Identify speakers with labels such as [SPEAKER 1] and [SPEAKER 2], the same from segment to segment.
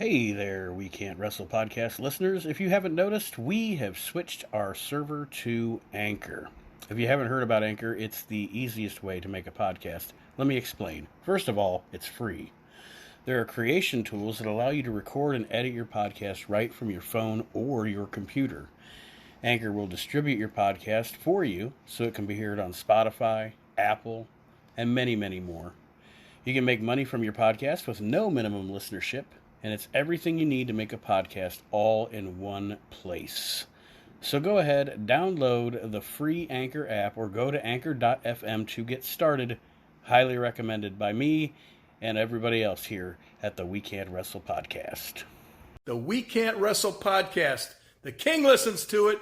[SPEAKER 1] Hey there, We Can't Wrestle podcast listeners. If you haven't noticed, we have switched our server to Anchor. If you haven't heard about Anchor, it's the easiest way to make a podcast. Let me explain. First of all, it's free. There are creation tools that allow you to record and edit your podcast right from your phone or your computer. Anchor will distribute your podcast for you so it can be heard on Spotify, Apple, and many, many more. You can make money from your podcast with no minimum listenership, and it's everything you need to make a podcast all in one place. So go ahead, download the free Anchor app or go to anchor.fm to get started. Highly recommended by me and everybody else here at the We Can't Wrestle podcast.
[SPEAKER 2] The We Can't Wrestle podcast. The King listens to it.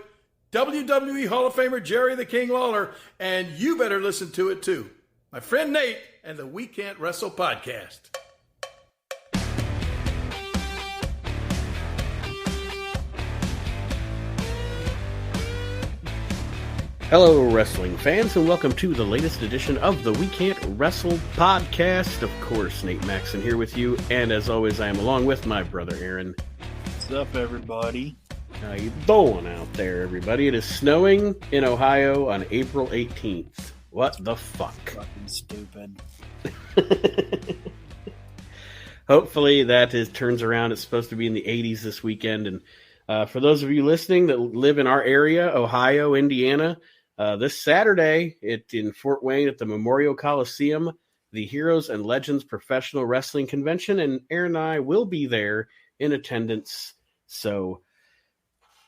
[SPEAKER 2] WWE Hall of Famer Jerry the King Lawler, and you better listen to it too. My friend Nate and the We Can't Wrestle podcast.
[SPEAKER 1] Hello, wrestling fans, and welcome to the latest edition of the We Can't Wrestle podcast. Of course, Nate Maxson here with you, and as always, I am along with my brother Aaron.
[SPEAKER 3] What's up, everybody?
[SPEAKER 1] How you doing out there, everybody? It is snowing in Ohio on April 18th. What the fuck?
[SPEAKER 3] Fucking stupid.
[SPEAKER 1] Hopefully that turns around. It's supposed to be in the 80s this weekend, and for those of you listening that live in our area, Ohio, Indiana, this Saturday in Fort Wayne at the Memorial Coliseum, the Heroes and Legends Professional Wrestling Convention, and Aaron and I will be there in attendance. So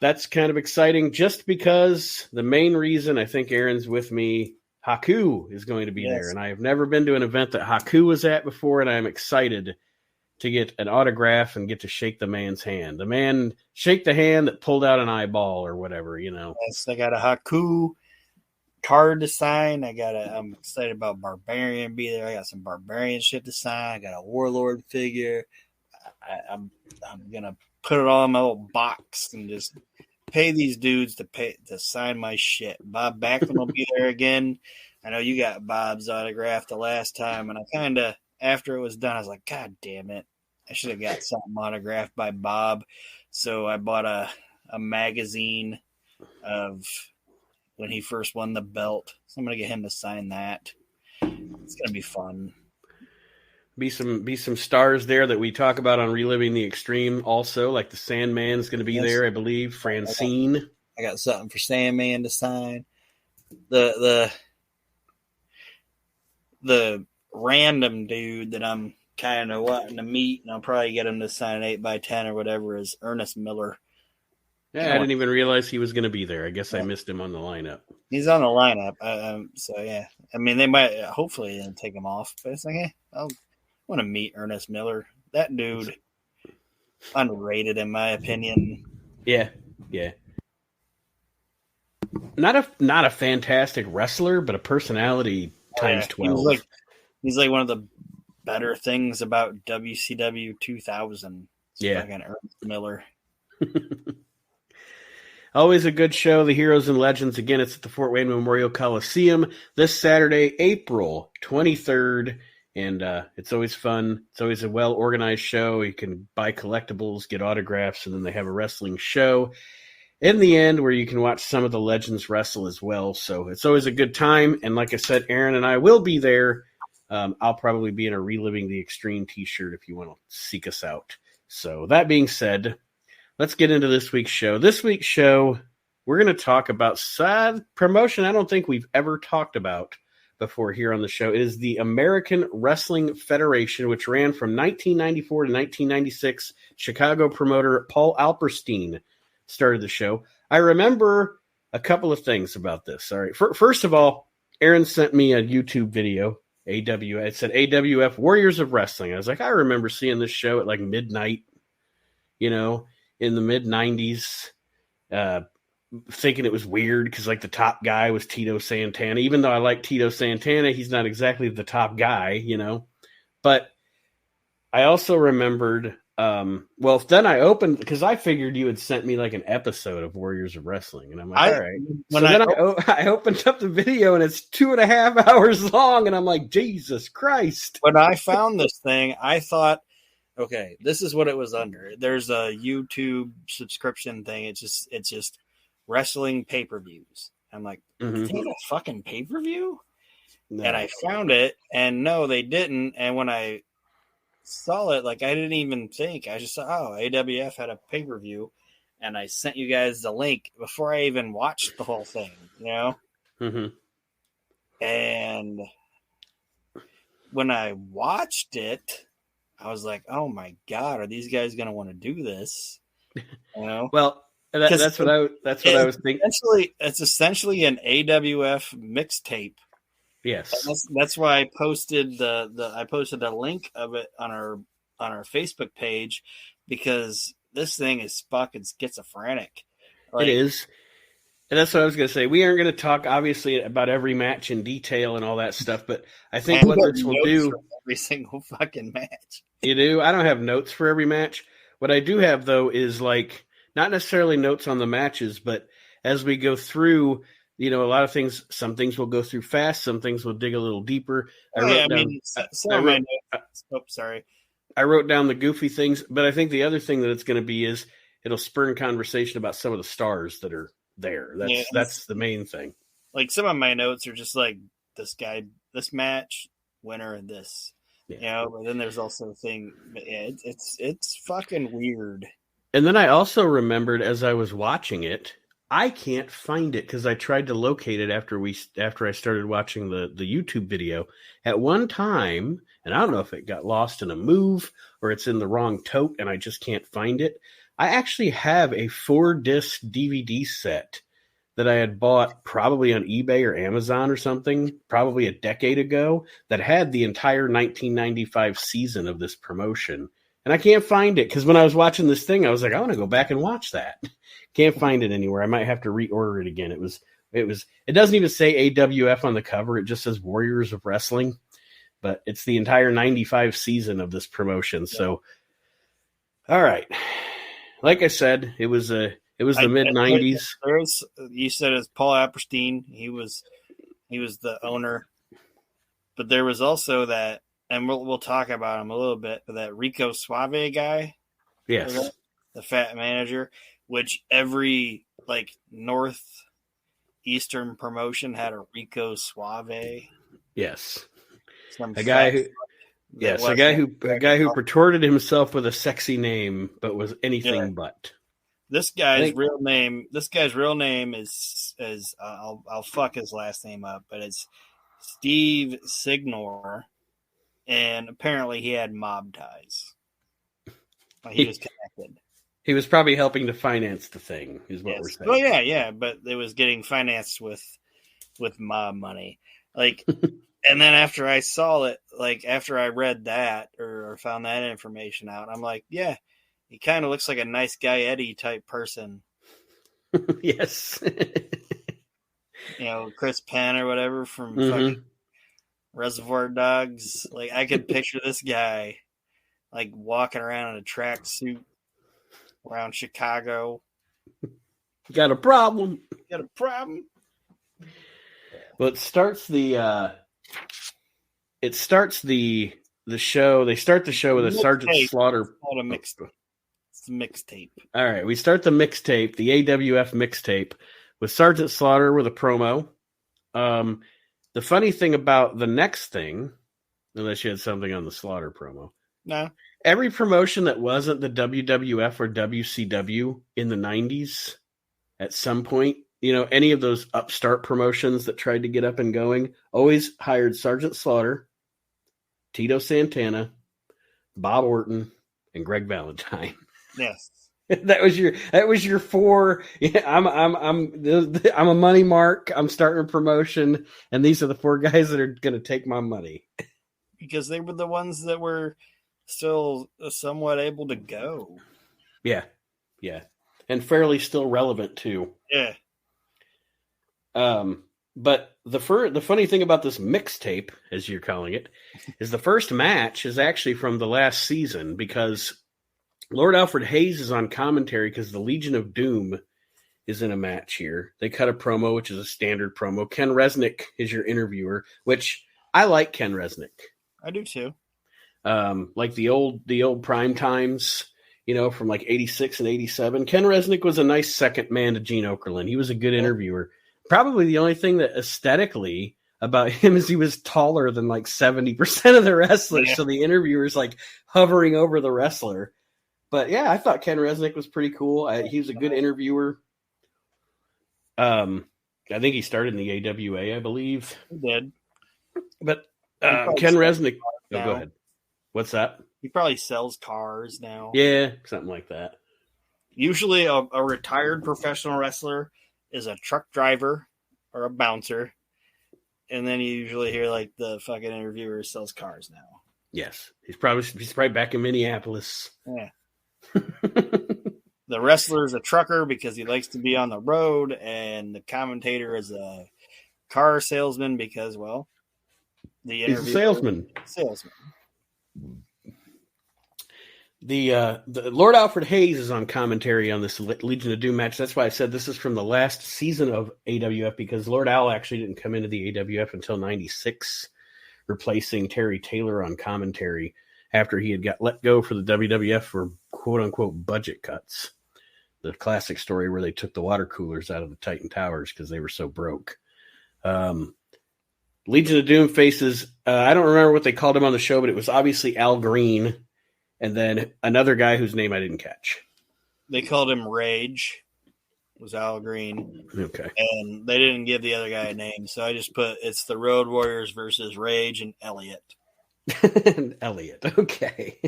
[SPEAKER 1] that's kind of exciting just because the main reason I think Aaron's with me, Haku is going to be there. And I have never been to an event that Haku was at before, and I'm excited to get an autograph and get to shake the man's hand. The man, shake the hand that pulled out an eyeball or whatever, you know.
[SPEAKER 3] Yes, I got a Haku card to sign. I'm excited about Barbarian be there. I got some Barbarian shit to sign. I got a Warlord figure. I'm gonna put it all in my little box and just pay these dudes to sign my shit. Bob Backlund will be there again. I know you got Bob's autograph the last time, and I kind of, after it was done, I was like, God damn it. I should have got something autographed by Bob. So I bought a magazine of when he first won the belt. So I'm going to get him to sign that. It's going to be fun.
[SPEAKER 1] Be some stars there that we talk about on Reliving the Extreme also, like the Sandman's going to be there, I believe. Francine.
[SPEAKER 3] I got something for Sandman to sign. The random dude that I'm kind of wanting to meet, and I'll probably get him to sign an 8x10 or whatever, is Ernest Miller.
[SPEAKER 1] Yeah, I didn't even realize he was going to be there. I guess I missed him on the lineup.
[SPEAKER 3] He's on the lineup. So, yeah. I mean, they might, hopefully, they take him off. But it's like, I want to meet Ernest Miller. That dude, underrated in my opinion.
[SPEAKER 1] Yeah. Not a fantastic wrestler, but a personality times 12.
[SPEAKER 3] He's like one of the better things about WCW 2000.
[SPEAKER 1] Yeah.
[SPEAKER 3] Fucking Ernest Miller.
[SPEAKER 1] Always a good show, the Heroes and Legends. Again, it's at the Fort Wayne Memorial Coliseum this Saturday, April 23rd. And it's always fun. It's always a well-organized show. You can buy collectibles, get autographs, and then they have a wrestling show in the end where you can watch some of the legends wrestle as well. So it's always a good time. And like I said, Aaron and I will be there. I'll probably be in a Reliving the Extreme t-shirt if you want to seek us out. So that being said, let's get into this week's show. This week's show, we're going to talk about sad promotion I don't think we've ever talked about before here on the show. It is the American Wrestling Federation, which ran from 1994 to 1996. Chicago promoter Paul Alperstein started the show. I remember a couple of things about this. All right. First of all, Aaron sent me a YouTube video. It said AWF Warriors of Wrestling. I was like, I remember seeing this show at like midnight, in the mid-90s, thinking it was weird because like the top guy was Tito Santana. Even though I like Tito Santana, he's not exactly the top guy, But I also remembered, then I opened, because I figured you had sent me like an episode of Warriors of Wrestling, and I'm like, all right. I opened up the video, and it's 2.5 hours long, and I'm like, Jesus Christ.
[SPEAKER 3] When I found this thing, I thought Okay, this is what it was under. There's a YouTube subscription thing. It's just wrestling pay-per-views. I'm like,
[SPEAKER 1] Mhm.
[SPEAKER 3] they have a fucking pay-per-view?
[SPEAKER 1] No.
[SPEAKER 3] And I found it, and no, they didn't. And when I saw it, like, I didn't even think. I just saw, oh, AWF had a pay-per-view, and I sent you guys the link before I even watched the whole thing, you know?
[SPEAKER 1] Mhm.
[SPEAKER 3] And when I watched it, I was like, oh my God, are these guys going to want to do this? You know?
[SPEAKER 1] Well, that's what I was thinking.
[SPEAKER 3] It's essentially an AWF mixtape.
[SPEAKER 1] Yes.
[SPEAKER 3] That's why I posted I posted a link of it on our Facebook page, because this thing is fucking schizophrenic. Like,
[SPEAKER 1] it is. And that's what I was going to say. We aren't going to talk, obviously, about every match in detail and all that stuff, but I think what this will do...
[SPEAKER 3] every single fucking match.
[SPEAKER 1] You do? I don't have notes for every match. What I do have, though, is, like, not necessarily notes on the matches, but as we go through, you know, a lot of things, some things will go through fast, some things will dig a little deeper. I wrote down the goofy things, but I think the other thing that it's going to be is it'll spur conversation about some of the stars that are there. That's the main thing.
[SPEAKER 3] Like, some of my notes are just like, this match, winner of this. Yeah. You know, but then there's also a thing, yeah, it's fucking weird.
[SPEAKER 1] And then I also remembered as I was watching it, I can't find it because I tried to locate it after I started watching the YouTube video at one time, and I don't know if it got lost in a move or it's in the wrong tote and I just can't find it. I actually have a 4-disc DVD set that I had bought probably on eBay or Amazon or something, probably a decade ago, that had the entire 1995 season of this promotion. And I can't find it because when I was watching this thing, I was like, I want to go back and watch that. Can't find it anywhere. I might have to reorder it again. It doesn't even say AWF on the cover. It just says Warriors of Wrestling, but it's the entire 95 season of this promotion. So, all right. Like I said, it was the mid-90s.
[SPEAKER 3] You said it's Paul Apperstein. He was the owner. But there was also that, and we'll talk about him a little bit, but that Rico Suave guy.
[SPEAKER 1] Yes.
[SPEAKER 3] The fat manager, which every, like, northeastern promotion had a Rico Suave.
[SPEAKER 1] Yes. A guy who retorted himself with a sexy name, but was anything but.
[SPEAKER 3] This guy's real name is I'll fuck his last name up, but it's Steve Signor, and apparently he had mob ties. He was connected.
[SPEAKER 1] He was probably helping to finance the thing, is what we're saying.
[SPEAKER 3] Oh yeah, but it was getting financed with mob money. Like, and then after I saw it, like after I read that or found that information out, I'm like, yeah, he kind of looks like a nice guy Eddie type person.
[SPEAKER 1] Yes.
[SPEAKER 3] You know, Chris Penn or whatever from fucking Reservoir Dogs. Like, I could picture this guy like walking around in a tracksuit around Chicago.
[SPEAKER 1] Got a problem. Well, it starts the show. They start the show with a Sergeant Slaughter.
[SPEAKER 3] It's a mixtape.
[SPEAKER 1] All right, we start the mixtape, the AWF mixtape, with Sergeant Slaughter with a promo. The funny thing about the next thing, unless you had something on the Slaughter promo.
[SPEAKER 3] No.
[SPEAKER 1] Every promotion that wasn't the WWF or WCW in the 90s, at some point, you know, any of those upstart promotions that tried to get up and going, always hired Sergeant Slaughter, Tito Santana, Bob Orton, and Greg Valentine.
[SPEAKER 3] Yes.
[SPEAKER 1] That was your four. Yeah, I'm a money mark. I'm starting a promotion, and these are the four guys that are going to take my money.
[SPEAKER 3] Because they were the ones that were still somewhat able to go.
[SPEAKER 1] Yeah, and fairly still relevant too.
[SPEAKER 3] Yeah.
[SPEAKER 1] But the funny thing about this mixtape, as you're calling it, is the first match is actually from the last season, because Lord Alfred Hayes is on commentary because the Legion of Doom is in a match here. They cut a promo, which is a standard promo. Ken Resnick is your interviewer, which I like Ken Resnick.
[SPEAKER 3] I do too.
[SPEAKER 1] like the old prime times, from like 86 and 87. Ken Resnick was a nice second man to Gene Okerlund. He was a good interviewer. Probably the only thing that aesthetically about him is he was taller than like 70% of the wrestlers. Yeah. So the interviewer's like hovering over the wrestler. But yeah, I thought Ken Resnick was pretty cool. He was a good interviewer. I think he started in the AWA, I believe.
[SPEAKER 3] He did.
[SPEAKER 1] But Ken Resnick. Oh, go ahead. What's that?
[SPEAKER 3] He probably sells cars now.
[SPEAKER 1] Yeah, something like that.
[SPEAKER 3] Usually a retired professional wrestler is a truck driver or a bouncer. And then you usually hear like the fucking interviewer sells cars now.
[SPEAKER 1] Yes. He's probably back in Minneapolis.
[SPEAKER 3] Yeah. The wrestler is a trucker because he likes to be on the road, and the commentator is a car salesman because, well,
[SPEAKER 1] he's a salesman. The Lord Alfred Hayes is on commentary on this Legion of Doom match. That's why I said this is from the last season of AWF, because Lord Al actually didn't come into the AWF until 96, replacing Terry Taylor on commentary after he had got let go for the WWF for quote-unquote budget cuts. The classic story where they took the water coolers out of the Titan Towers because they were so broke. Legion of Doom faces, I don't remember what they called him on the show, but it was obviously Al Green, and then another guy whose name I didn't catch.
[SPEAKER 3] They called him Rage. It was Al Green.
[SPEAKER 1] Okay.
[SPEAKER 3] And they didn't give the other guy a name, so I just put it's the Road Warriors versus Rage and Elliot.
[SPEAKER 1] Elliot, okay.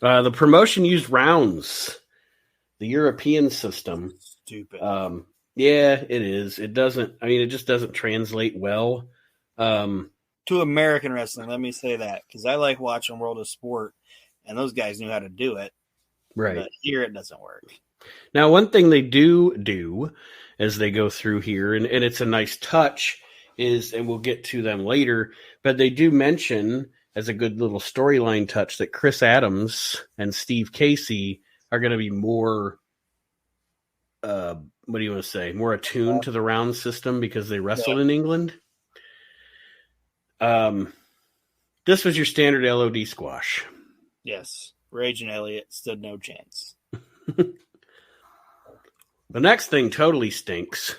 [SPEAKER 1] The promotion used rounds, the European system.
[SPEAKER 3] Stupid.
[SPEAKER 1] Yeah, it is. It just doesn't translate well.
[SPEAKER 3] To American wrestling, let me say that, because I like watching World of Sport, and those guys knew how to do it.
[SPEAKER 1] Right.
[SPEAKER 3] But here it doesn't work.
[SPEAKER 1] Now, one thing they do as they go through here, and it's a nice touch, is, and we'll get to them later, but they do mention as a good little storyline touch that Chris Adams and Steve Casey are going to be more, what do you want to say, more attuned to the round system because they wrestled in England. This was your standard LOD squash.
[SPEAKER 3] Yes. Rage and Elliot stood no chance.
[SPEAKER 1] The next thing totally stinks.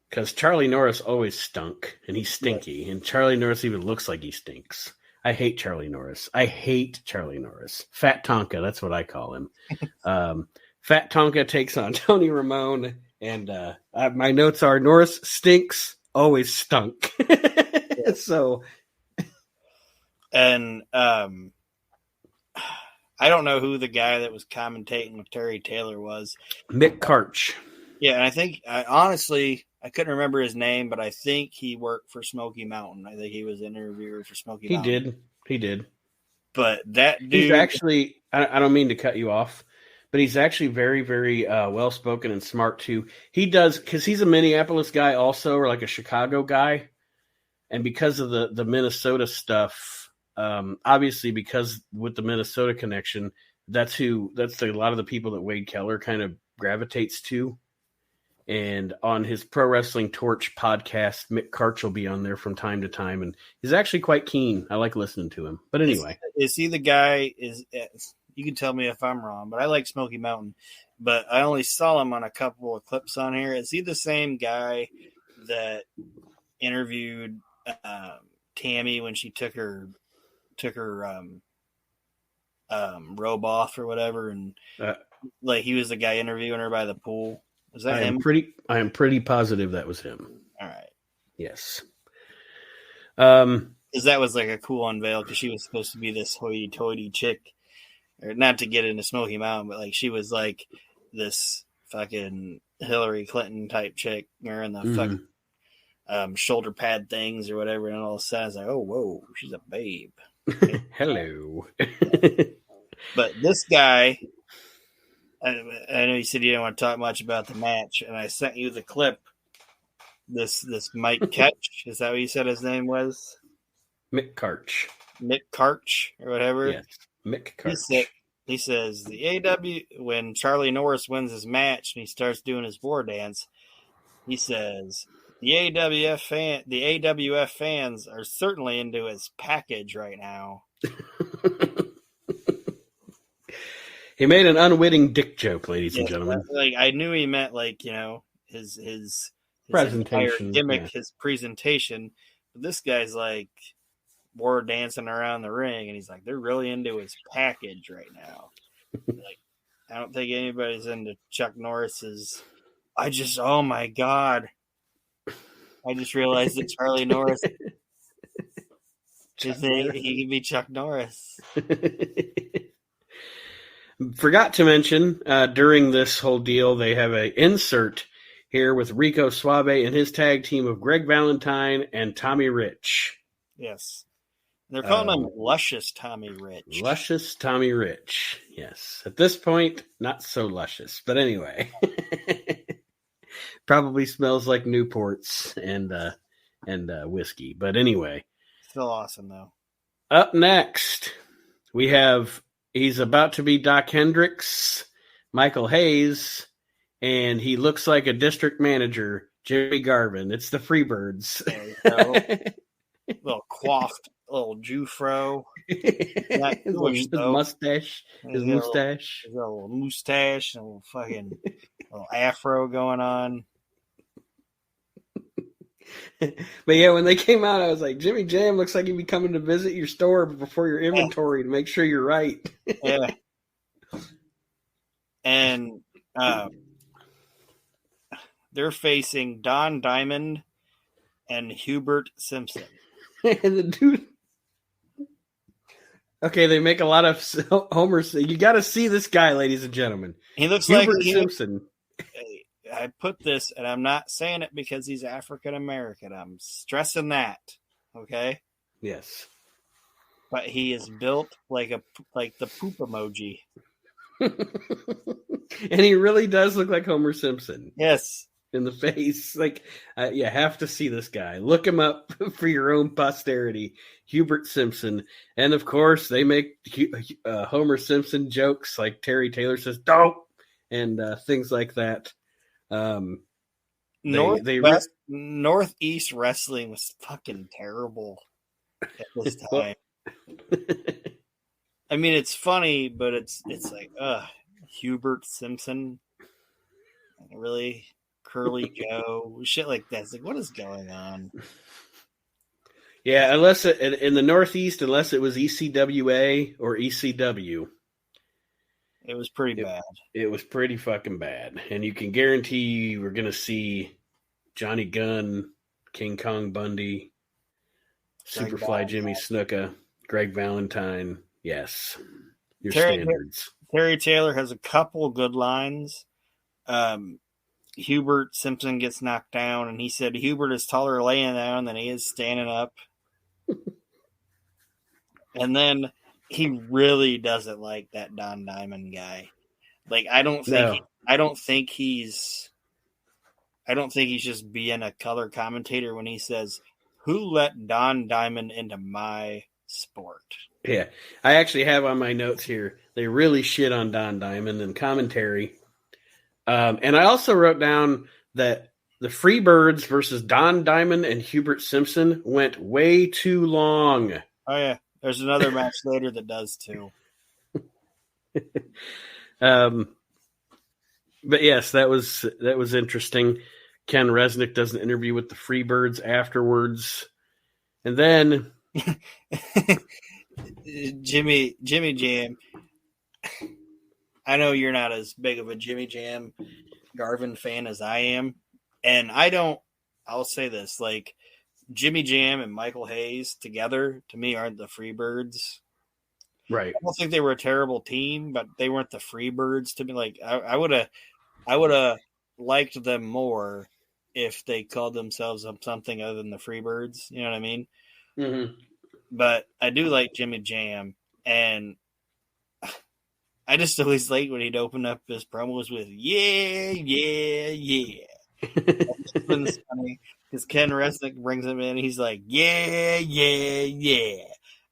[SPEAKER 1] Because Charlie Norris always stunk, and he's stinky, and Charlie Norris even looks like he stinks. I hate Charlie Norris. Fat Tonka, that's what I call him. Fat Tonka takes on Tony Ramone, and my notes are Norris stinks, always stunk. So,
[SPEAKER 3] and I don't know who the guy that was commentating with Terry Taylor was.
[SPEAKER 1] Mick Karch.
[SPEAKER 3] Yeah, and I think, honestly, I couldn't remember his name, but I think he worked for Smoky Mountain. I think he was an interviewer for Smoky Mountain.
[SPEAKER 1] He did.
[SPEAKER 3] But that dude...
[SPEAKER 1] He's actually, I don't mean to cut you off, but he's actually very, very well-spoken and smart, too. He does, because he's a Minneapolis guy also, or like a Chicago guy. And because of the Minnesota stuff, obviously because with the Minnesota connection, that's a lot of the people that Wade Keller kind of gravitates to. And on his Pro Wrestling Torch podcast, Mick Karch will be on there from time to time, and he's actually quite keen. I like listening to him. But anyway.
[SPEAKER 3] Is he the guy, you can tell me if I'm wrong, but I like Smoky Mountain, but I only saw him on a couple of clips on here. Is he the same guy that interviewed Tammy when she took her robe off or whatever, and like he was the guy interviewing her by the pool? Was that him?
[SPEAKER 1] I am pretty positive that was him.
[SPEAKER 3] All right.
[SPEAKER 1] Yes.
[SPEAKER 3] Because that was like a cool unveil, because she was supposed to be this hoity-toity chick, or not to get into Smoky Mountain, but like she was like this fucking Hillary Clinton type chick wearing the fucking shoulder pad things or whatever, and all of a sudden I was like, oh, whoa, she's a babe.
[SPEAKER 1] Hello.
[SPEAKER 3] But this guy, I know you said you didn't want to talk much about the match, and I sent you the clip. This Mike Ketch, is that what you said his name was?
[SPEAKER 1] Mick Karch.
[SPEAKER 3] Mick Karch or whatever.
[SPEAKER 1] Yes, Mick Karch.
[SPEAKER 3] He says the AW, when Charlie Norris wins his match and he starts doing his war dance, he says The AWF fans are certainly into his package right now.
[SPEAKER 1] He made an unwitting dick joke, ladies and gentlemen.
[SPEAKER 3] Like I knew he meant his
[SPEAKER 1] presentation
[SPEAKER 3] gimmick,
[SPEAKER 1] yeah.
[SPEAKER 3] his presentation. But this guy's like more dancing around the ring, and he's like, they're really into his package right now. Like, I don't think anybody's into Chuck Norris's. Oh my God. I just realized that Charlie Norris, he can be Chuck Norris.
[SPEAKER 1] Forgot to mention, during this whole deal, they have an insert here with Rico Suave and his tag team of Greg Valentine and Tommy Rich.
[SPEAKER 3] Yes. They're calling him Luscious Tommy Rich.
[SPEAKER 1] Luscious Tommy Rich. Yes. At this point, not so luscious. But anyway. Probably smells like Newports and whiskey. But anyway.
[SPEAKER 3] Still awesome, though.
[SPEAKER 1] Up next, we have... He's about to be Doc Hendricks, Michael Hayes, and he looks like a district manager, Jimmy Garvin. It's the Freebirds.
[SPEAKER 3] Little coiffed, little Jufro.
[SPEAKER 1] His mustache. His mustache.
[SPEAKER 3] He's got a little mustache and a little fucking little afro going on.
[SPEAKER 1] But yeah, when they came out, I was like, Jimmy Jam looks like he'd be coming to visit your store before your inventory to make sure you're right.
[SPEAKER 3] Yeah. And they're facing Don Diamond and Hubert Simpson.
[SPEAKER 1] And the dude... Okay, they make a lot of Homer... You got to see this guy, ladies and gentlemen.
[SPEAKER 3] He looks
[SPEAKER 1] Hubert
[SPEAKER 3] like...
[SPEAKER 1] Simpson.
[SPEAKER 3] I put this, and I'm not saying it because he's African American. I'm stressing that, okay?
[SPEAKER 1] Yes.
[SPEAKER 3] But he is built like the poop emoji.
[SPEAKER 1] And he really does look like Homer Simpson.
[SPEAKER 3] Yes.
[SPEAKER 1] In the face. Like, you have to see this guy. Look him up for your own posterity. Hubert Simpson. And, of course, they make Homer Simpson jokes like Terry Taylor says, "Don't!" and things like that.
[SPEAKER 3] Northeast wrestling was fucking terrible at this time. I mean, it's funny, but it's like, Hubert Simpson, really, Curly Joe, shit like that. It's like, what is going on?
[SPEAKER 1] Yeah, unless in the Northeast, unless it was ECWA or ECW.
[SPEAKER 3] It was pretty bad. It
[SPEAKER 1] was pretty fucking bad. And you can guarantee we're going to see Johnny Gunn, King Kong Bundy, Superfly Jimmy Snuka, Greg Valentine. Yes. Your standards.
[SPEAKER 3] Terry Taylor has a couple good lines. Hubert Simpson gets knocked down, and he said Hubert is taller laying down than he is standing up. And then... he really doesn't like that Don Diamond guy. Like, I don't think he's just being a color commentator when he says, "Who let Don Diamond into my sport?"
[SPEAKER 1] Yeah, I actually have on my notes here. They really shit on Don Diamond in commentary. And I also wrote down that the Freebirds versus Don Diamond and Hubert Simpson went way too long.
[SPEAKER 3] Oh yeah. There's another match later that does too.
[SPEAKER 1] But yes, that was interesting. Ken Resnick does an interview with the Freebirds afterwards, and then
[SPEAKER 3] Jimmy Jam. I know you're not as big of a Jimmy Jam Garvin fan as I am, and I'll say this, like, Jimmy Jam and Michael Hayes together, to me, aren't the Freebirds.
[SPEAKER 1] Right.
[SPEAKER 3] I don't think they were a terrible team, but they weren't the Freebirds to me. Like, I would have liked them more if they called themselves something other than the Freebirds. You know what I mean?
[SPEAKER 1] Mm-hmm.
[SPEAKER 3] But I do like Jimmy Jam, and I just always liked when he'd open up his promos with "Yeah, yeah, yeah." It's funny. Because Ken Resnick brings him in, he's like, "Yeah, yeah, yeah.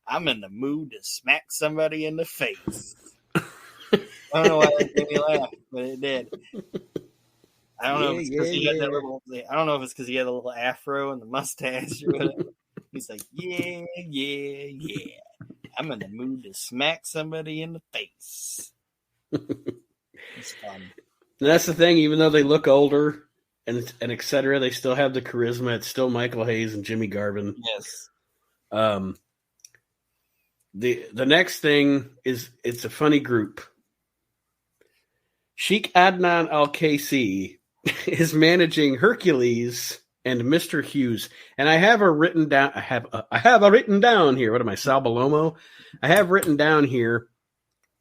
[SPEAKER 3] I'm in the mood to smack somebody in the face." I don't know why that made me laugh, but it did. I don't know if it's because he had that little. I don't know if it's because he had a little afro and the mustache or whatever. He's like, yeah. I'm in the mood to smack somebody in the face. It's fun.
[SPEAKER 1] And that's the thing. Even though they look older and etc., they still have the charisma. It's still Michael Hayes and Jimmy Garvin.
[SPEAKER 3] Yes.
[SPEAKER 1] The next thing is it's a funny group. Sheikh Adnan Al-Kaisi is managing Hercules and Mr. Hughes, and I have a written down. I have a written down here. What am I, Sal Balomo? I have written down here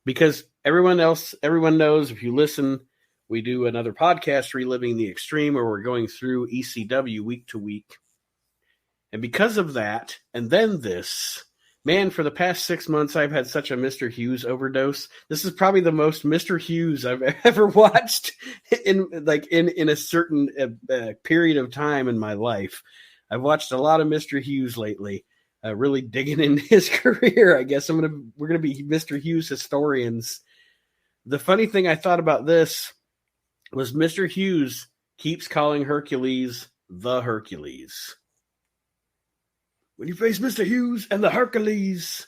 [SPEAKER 1] because everyone knows. If you listen, we do another podcast, Reliving the Extreme, where we're going through ECW week to week, and because of that, and then this. Man, for the past 6 months, I've had such a Mr. Hughes overdose. This is probably the most Mr. Hughes I've ever watched in a certain period of time in my life. I've watched a lot of Mr. Hughes lately, really digging into his career. I guess we're gonna be Mr. Hughes historians. The funny thing I thought about this was Mr. Hughes keeps calling Hercules the Hercules. When you face Mr. Hughes and the Hercules.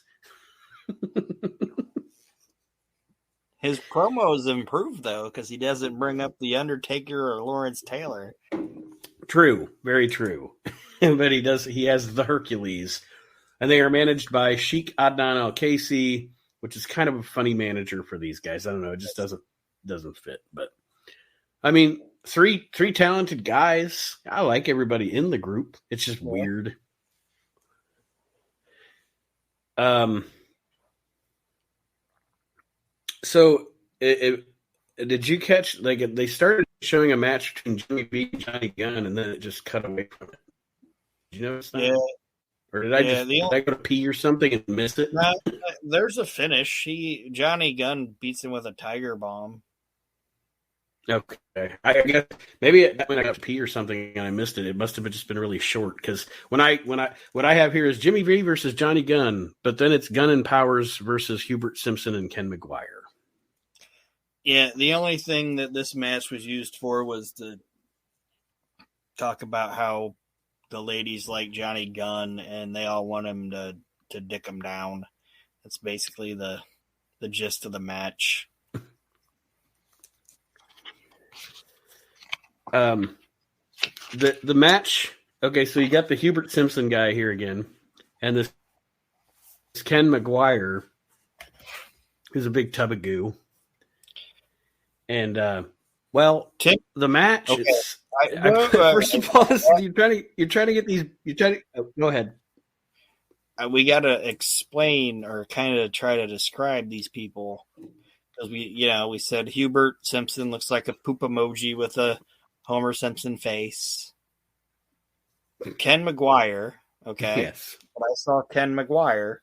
[SPEAKER 3] His promos improved, though, because he doesn't bring up The Undertaker or Lawrence Taylor.
[SPEAKER 1] True. Very true. But he does. He has the Hercules. And they are managed by Sheikh Adnan Al-Kaisi, which is kind of a funny manager for these guys. I don't know. It just doesn't fit. But, I mean, three talented guys. I like everybody in the group. It's just weird. So did you catch, like, they started showing a match between Jimmy B and Johnny Gunn, and then it just cut away from it? Did you notice that? Yeah. Or did I go to pee or something and miss it?
[SPEAKER 3] No, there's a finish. Johnny Gunn beats him with a tiger bomb.
[SPEAKER 1] Okay, I guess maybe when I got to pee or something and I missed it, it must have just been really short. Because what I have here is Jimmy V versus Johnny Gunn, but then it's Gunn and Powers versus Hubert Simpson and Ken McGuire.
[SPEAKER 3] Yeah, the only thing that this match was used for was to talk about how the ladies like Johnny Gunn and they all want him to dick him down. That's basically the gist of the match.
[SPEAKER 1] The match. Okay, so you got the Hubert Simpson guy here again, and this Ken McGuire, who's a big tub of goo. And the match is. First of all, you're trying to get these. Go ahead.
[SPEAKER 3] We got to explain or kind of try to describe these people because we said Hubert Simpson looks like a poop emoji with a Homer Simpson face. Ken McGuire, okay.
[SPEAKER 1] Yes.
[SPEAKER 3] When I saw Ken McGuire,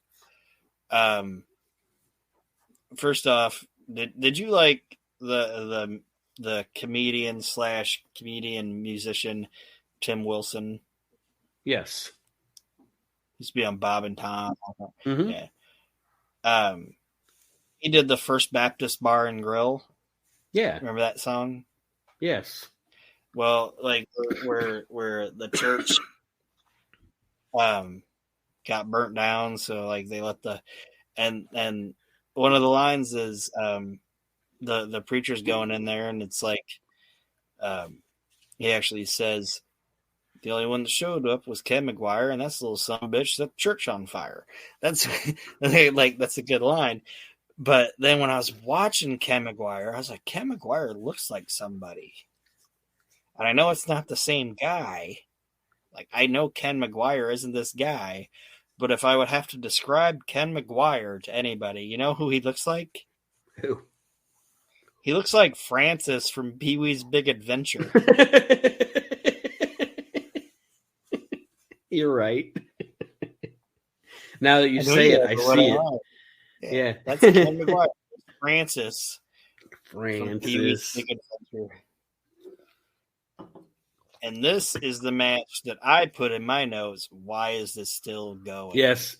[SPEAKER 3] first off, did you like the comedian / comedian musician Tim Wilson?
[SPEAKER 1] Yes.
[SPEAKER 3] Used to be on Bob and Tom.
[SPEAKER 1] Mm-hmm.
[SPEAKER 3] Yeah. He did the First Baptist Bar and Grill.
[SPEAKER 1] Yeah.
[SPEAKER 3] Remember that song?
[SPEAKER 1] Yes.
[SPEAKER 3] Well, like where the church got burnt down, so like they let and one of the lines is the preacher's going in there and it's like he actually says the only one that showed up was Ken McGuire, and that's a little son of a bitch set the church on fire. That's like that's a good line. But then when I was watching Ken McGuire, I was like, Ken McGuire looks like somebody. And I know it's not the same guy. Like, I know Ken McGuire isn't this guy. But if I would have to describe Ken McGuire to anybody, you know who he looks like?
[SPEAKER 1] Who?
[SPEAKER 3] He looks like Francis from Pee-wee's Big Adventure.
[SPEAKER 1] You're right. Now that you say it, I see it. Yeah.
[SPEAKER 3] That's Ken McGuire. Francis.
[SPEAKER 1] From Pee-wee's
[SPEAKER 3] Big Adventure. And this is the match that I put in my notes. Why is this still going?
[SPEAKER 1] Yes.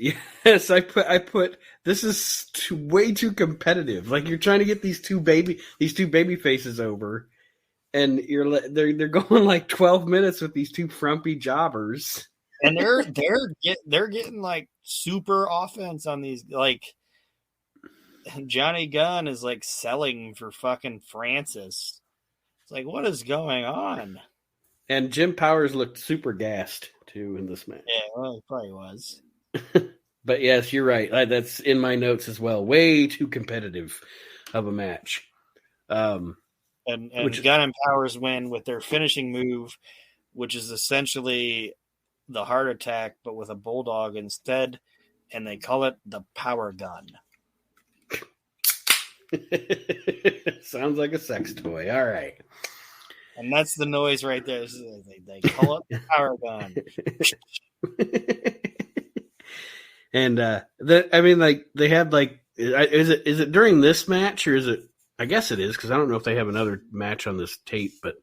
[SPEAKER 1] I put this is way too competitive. Like you're trying to get these two baby faces over, and they're going like 12 minutes with these two frumpy jobbers,
[SPEAKER 3] and they're getting like super offense on these. Like Johnny Gunn is like selling for fucking Francis. It's like, what is going on?
[SPEAKER 1] And Jim Powers looked super gassed too in this match.
[SPEAKER 3] Yeah, well, he probably was.
[SPEAKER 1] But yes, you're right. That's in my notes as well. Way too competitive of a match.
[SPEAKER 3] And Gunn and Powers win with their finishing move, which is essentially the heart attack, but with a bulldog instead, and they call it the power gun.
[SPEAKER 1] Sounds like a sex toy. All right.
[SPEAKER 3] And that's the noise right there. They call it the power gun.
[SPEAKER 1] And they had like, is it during this match or is it? I guess it is because I don't know if they have another match on this tape, but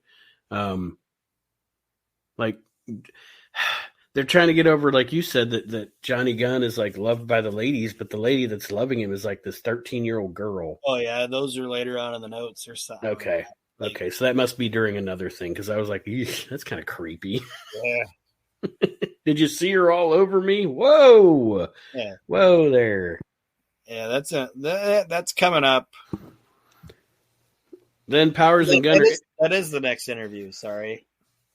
[SPEAKER 1] like they're trying to get over, like you said, that Johnny Gunn is like loved by the ladies, but the lady that's loving him is like this 13-year-old girl.
[SPEAKER 3] Oh yeah, those are later on in the notes or something.
[SPEAKER 1] Okay. Okay, so that must be during another thing because I was like, that's kind of creepy.
[SPEAKER 3] Yeah.
[SPEAKER 1] Did you see her all over me? Whoa.
[SPEAKER 3] Yeah.
[SPEAKER 1] Whoa there.
[SPEAKER 3] Yeah, that's coming up.
[SPEAKER 1] Then Powers and Gunner.
[SPEAKER 3] That is the next interview. Sorry.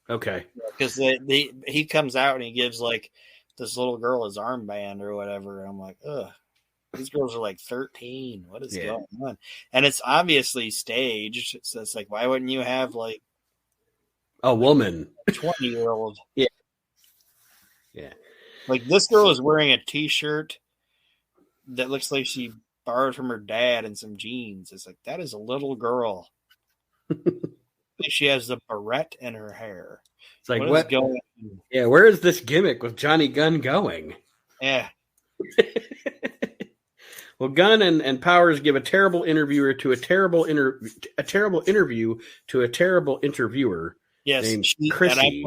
[SPEAKER 1] Okay.
[SPEAKER 3] Because he comes out and he gives like this little girl his armband or whatever. And I'm like, ugh. These girls are like 13. What is going on? And it's obviously staged. So it's like, why wouldn't you have like
[SPEAKER 1] a woman,
[SPEAKER 3] 20-year-old?
[SPEAKER 1] Yeah. Yeah.
[SPEAKER 3] Like this girl is wearing a t-shirt that looks like she borrowed from her dad and some jeans. It's like, that is a little girl. She has the barrette in her hair.
[SPEAKER 1] It's like,
[SPEAKER 3] what is going on?
[SPEAKER 1] Yeah, where is this gimmick with Johnny Gunn going?
[SPEAKER 3] Yeah.
[SPEAKER 1] Well, Gunn and Powers give a terrible interviewer to a terrible interview to a terrible interviewer.
[SPEAKER 3] Yes,
[SPEAKER 1] named Chrissy.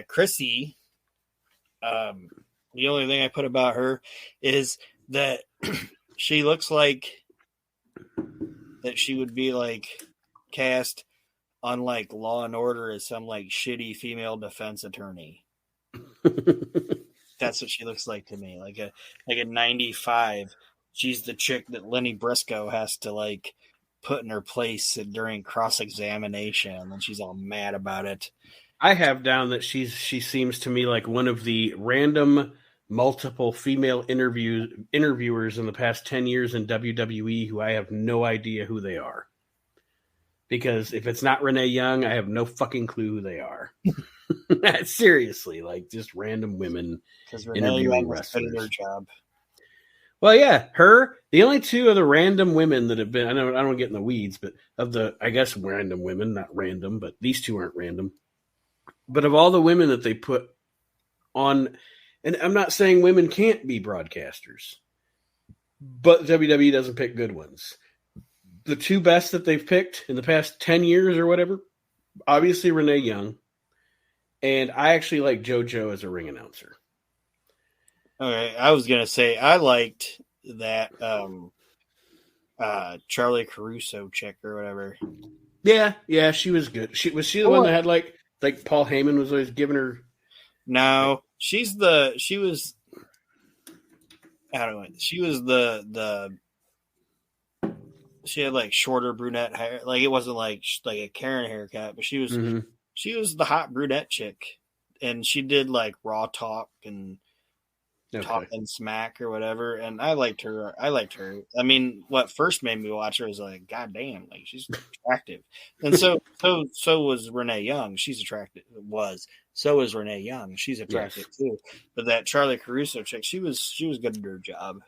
[SPEAKER 3] Chrissy. The only thing I put about her is that she looks like that she would be like cast on like Law and Order as some like shitty female defense attorney. That's what she looks like to me, like a 95. She's the chick that Lenny Briscoe has to like put in her place during cross-examination, and she's all mad about it.
[SPEAKER 1] I have down that she seems to me like one of the random multiple female interviewers in the past 10 years in WWE who I have no idea who they are. Because if it's not Renee Young, I have no fucking clue who they are. Seriously, like just random women interviewing wrestlers.
[SPEAKER 3] Their job.
[SPEAKER 1] Well, yeah, her. The only two of the random women that have been, I know I don't get in the weeds, but of the, I guess, random women, not random, but these two aren't random. But of all the women that they put on, and I'm not saying women can't be broadcasters, but WWE doesn't pick good ones. The two best that they've picked in the past 10 years or whatever, obviously Renee Young, and I actually like JoJo as a ring announcer.
[SPEAKER 3] Okay, I was gonna say I liked that Charlie Caruso chick or whatever.
[SPEAKER 1] Yeah, she was good. Was she the one that had like Paul Heyman was always giving her?
[SPEAKER 3] No, she was she had like shorter brunette hair. Like it wasn't like a Karen haircut, but she was the hot brunette chick, and she did like Raw Talk and Talking Smack or whatever, and I liked her. I mean, what first made me watch her was like, God damn, like she's attractive. And so was Renee Young. She's attractive. So is Renee Young. She's attractive too. But that Charlie Caruso chick, she was good at her job.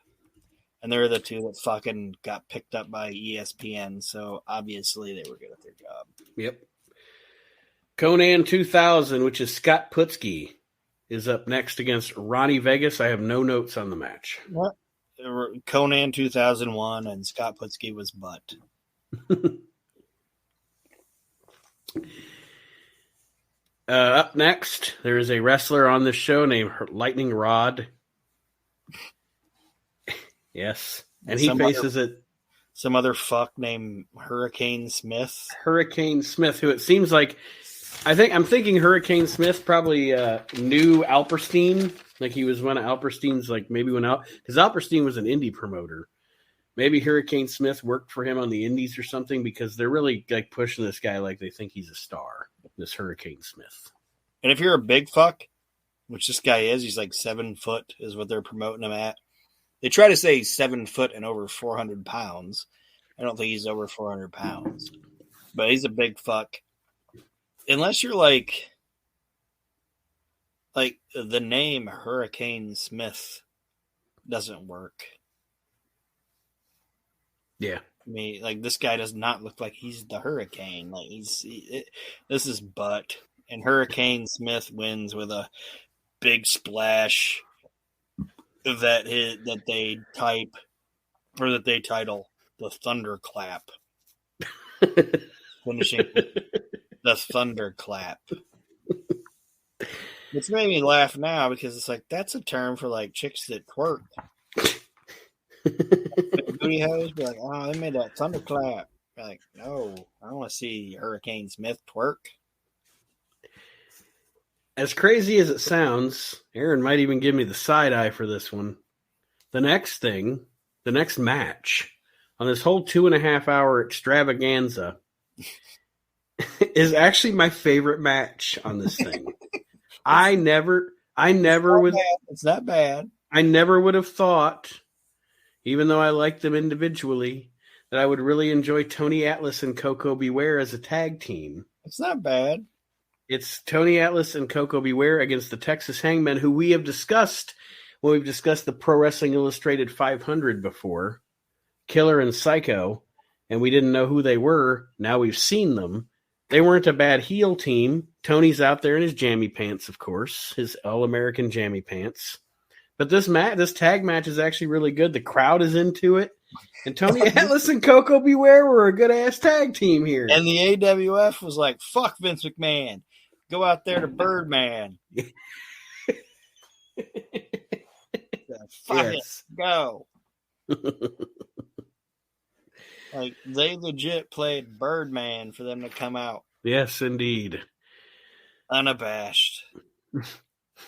[SPEAKER 3] And they're the two that fucking got picked up by ESPN, so obviously they were good at their job.
[SPEAKER 1] Yep. Conan 2000, which is Scott Putski, is up next against Ronnie Vegas. I have no notes on the match.
[SPEAKER 3] What? Conan 2001 and Scott Putski was butt.
[SPEAKER 1] Up next, there is a wrestler on this show named Lightning Rod. Yes. And he faces it.
[SPEAKER 3] some other fuck named Hurricane Smith.
[SPEAKER 1] Hurricane Smith, who it seems like, I'm thinking Hurricane Smith probably knew Alperstein. Like he was one of Alperstein's, like maybe went out, because Alperstein was an indie promoter. Maybe Hurricane Smith worked for him on the indies or something, because they're really like pushing this guy like they think he's a star, this Hurricane Smith.
[SPEAKER 3] And if you're a big fuck, which this guy is, he's like 7 foot is what they're promoting him at. They try to say he's 7 foot and over 400 pounds. I don't think he's over 400 pounds, but he's a big fuck. Unless you're like the name Hurricane Smith doesn't work.
[SPEAKER 1] Yeah.
[SPEAKER 3] I mean, like this guy does not look like he's the Hurricane. Like this is butt. And Hurricane Smith wins with a big splash that they title the Thunderclap. Finishing the Thunderclap. Which made me laugh now because it's like that's a term for like chicks that twerk. Booty hoes be like, oh, they made that Thunderclap. Be like, no, I don't want to see Hurricane Smith twerk.
[SPEAKER 1] As crazy as it sounds, Aaron might even give me the side eye for this one. The next match on this whole 2.5 hour extravaganza is actually my favorite match on this thing. It's
[SPEAKER 3] not bad.
[SPEAKER 1] I never would have thought, even though I like them individually, that I would really enjoy Tony Atlas and Koko Beware as a tag team.
[SPEAKER 3] It's not bad.
[SPEAKER 1] It's Tony Atlas and Koko Beware against the Texas Hangmen, who we have discussed when we've discussed the Pro Wrestling Illustrated 500 before, Killer and Psycho, and we didn't know who they were. Now we've seen them. They weren't a bad heel team. Tony's out there in his jammy pants, of course, his all-American jammy pants. But this tag match is actually really good. The crowd is into it. And Tony Atlas and Koko Beware were a good-ass tag team here.
[SPEAKER 3] And the AWF was like, fuck Vince McMahon. Go out there to Birdman. Fuck it. Go. Like, they legit played Birdman for them to come out.
[SPEAKER 1] Yes, indeed.
[SPEAKER 3] Unabashed.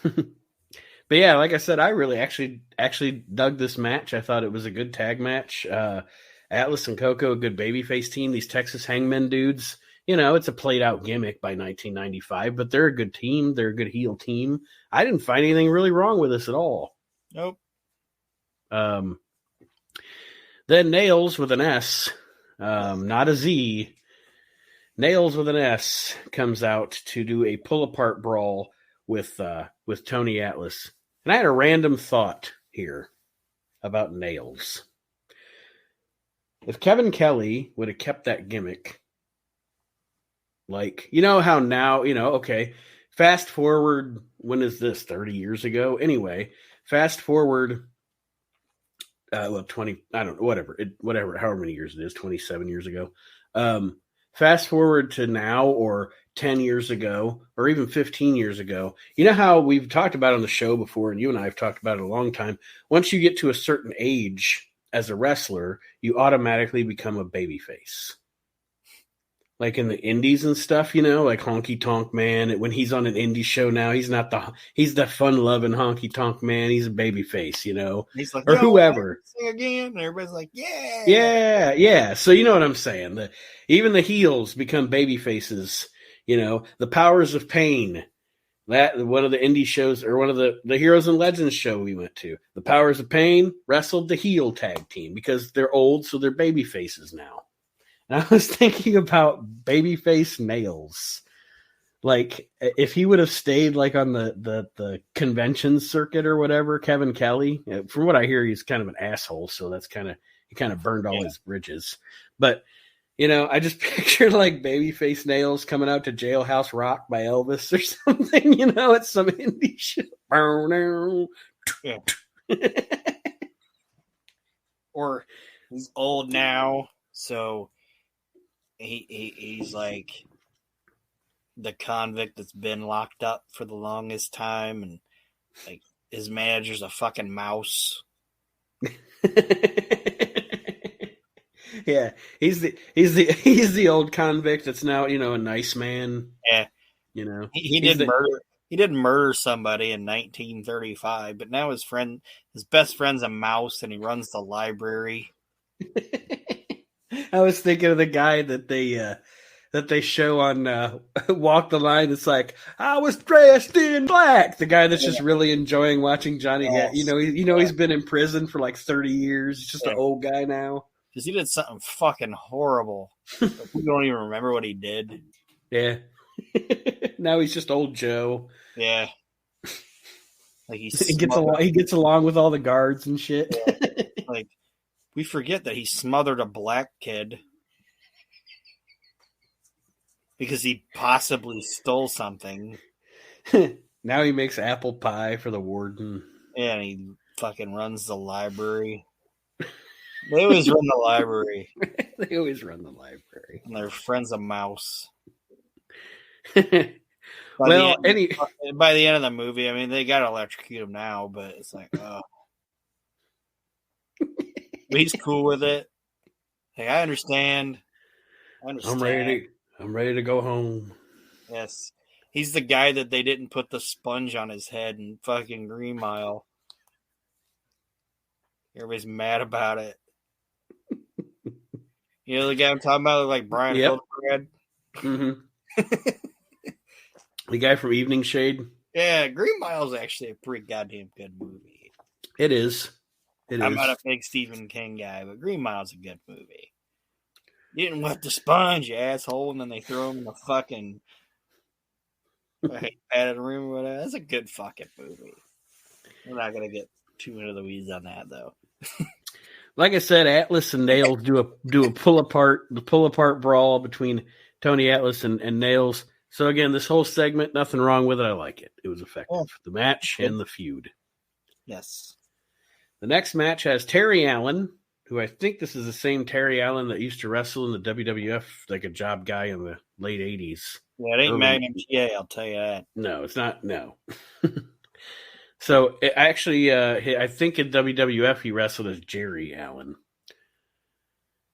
[SPEAKER 1] But yeah, like I said, I really actually dug this match. I thought it was a good tag match. Atlas and Koko, a good babyface team. These Texas Hangmen dudes, it's a played-out gimmick by 1995, but they're a good team. They're a good heel team. I didn't find anything really wrong with this at all.
[SPEAKER 3] Nope.
[SPEAKER 1] Then Nails with an S, not a Z. Nails with an S comes out to do a pull-apart brawl with Tony Atlas. And I had a random thought here about Nails. If Kevin Kelly would have kept that gimmick, like, how now, okay, fast forward, when is this, 30 years ago? Anyway, fast forward, 20, I don't know, whatever, however many years it is, 27 years ago. Fast forward to now, or 10 years ago, or even 15 years ago. You know how we've talked about on the show before, and you and I have talked about it a long time. Once you get to a certain age as a wrestler, you automatically become a babyface. Like in the indies and stuff, like Honky Tonk Man. When he's on an indie show now, he's the fun-loving Honky Tonk Man. He's a babyface,
[SPEAKER 3] He's like,
[SPEAKER 1] or whoever.
[SPEAKER 3] Sing again, and everybody's like,
[SPEAKER 1] yeah, yeah. So you know what I'm saying. Even the heels become babyfaces. The Powers of Pain. That one of the indie shows, or one of the Heroes and Legends show we went to. The Powers of Pain wrestled the heel tag team because they're old, so they're baby faces now. And I was thinking about babyface Nails. Like, if he would have stayed like on the convention circuit or whatever, Kevin Kelly, from what I hear, he's kind of an asshole, so he kind of burned all his bridges. But I just pictured like babyface Nails coming out to Jailhouse Rock by Elvis or something, it's some indie shit.
[SPEAKER 3] Yeah. Or he's old now, so he's like the convict that's been locked up for the longest time, and like his manager's a fucking mouse.
[SPEAKER 1] Yeah, he's the old convict that's now a nice man.
[SPEAKER 3] Yeah, he did murder. He did murder somebody in 1935, but now his best friend's a mouse, and he runs the library.
[SPEAKER 1] I was thinking of the guy that they show on Walk the Line. It's like, I was dressed in black. The guy that's just really enjoying watching Johnny. Yes. He's been in prison for like 30 years. He's just an old guy now.
[SPEAKER 3] Because he did something fucking horrible. We don't even remember what he did.
[SPEAKER 1] Yeah. Now he's just old Joe.
[SPEAKER 3] Yeah. Like he
[SPEAKER 1] gets along with all the guards and shit.
[SPEAKER 3] Yeah. Like, we forget that he smothered a black kid because he possibly stole something.
[SPEAKER 1] Now he makes apple pie for the warden.
[SPEAKER 3] Yeah, and he fucking runs the library. They always run the library.
[SPEAKER 1] They always run the library.
[SPEAKER 3] And their friend's a mouse. By the end of the movie, I mean, they got to electrocute him now, but it's like, oh. But he's cool with it. Hey, I understand.
[SPEAKER 1] I'm ready to go home.
[SPEAKER 3] Yes. He's the guy that they didn't put the sponge on his head in fucking Green Mile. Everybody's mad about it. You know the guy I'm talking about, like Brian Hildebrand?
[SPEAKER 1] Mm-hmm. The guy from Evening Shade?
[SPEAKER 3] Yeah, Green Mile is actually a pretty goddamn good movie.
[SPEAKER 1] It is.
[SPEAKER 3] I'm not a big Stephen King guy, but Green Mile's a good movie. You didn't wet the sponge, you asshole, and then they throw him in the fucking padded room or whatever. That's a good fucking movie. We're not going to get too into the weeds on that, though.
[SPEAKER 1] Like I said, Atlas and Nails do a pull apart brawl between Tony Atlas and Nails. So again, this whole segment, nothing wrong with it. I like it. It was effective. Yeah. The match and the feud.
[SPEAKER 3] Yes.
[SPEAKER 1] The next match has Terry Allen, who I think this is the same Terry Allen that used to wrestle in the WWF, like a job guy in the late 80s.
[SPEAKER 3] Yeah, it ain't Magnum TA, I'll tell you that.
[SPEAKER 1] No, it's not. No. So actually, I think in WWF he wrestled as Jerry Allen.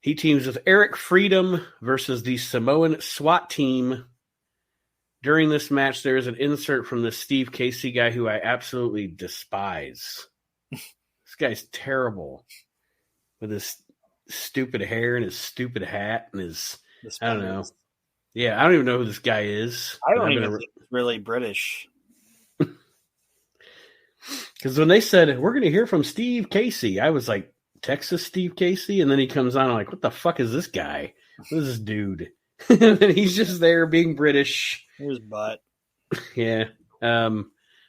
[SPEAKER 1] He teams with Eric Freedom versus the Samoan SWAT team. During this match, there is an insert from the Steve Casey guy who I absolutely despise. This guy's terrible with his stupid hair and his stupid hat and his, I don't know. Yeah, I don't even know who this guy is.
[SPEAKER 3] I don't even think he's really British.
[SPEAKER 1] Because when they said, we're going to hear from Steve Casey, I was like, Texas Steve Casey? And then he comes on, I'm like, what the fuck is this guy? What is this dude? And then he's just there being British.
[SPEAKER 3] Here's butt.
[SPEAKER 1] Yeah.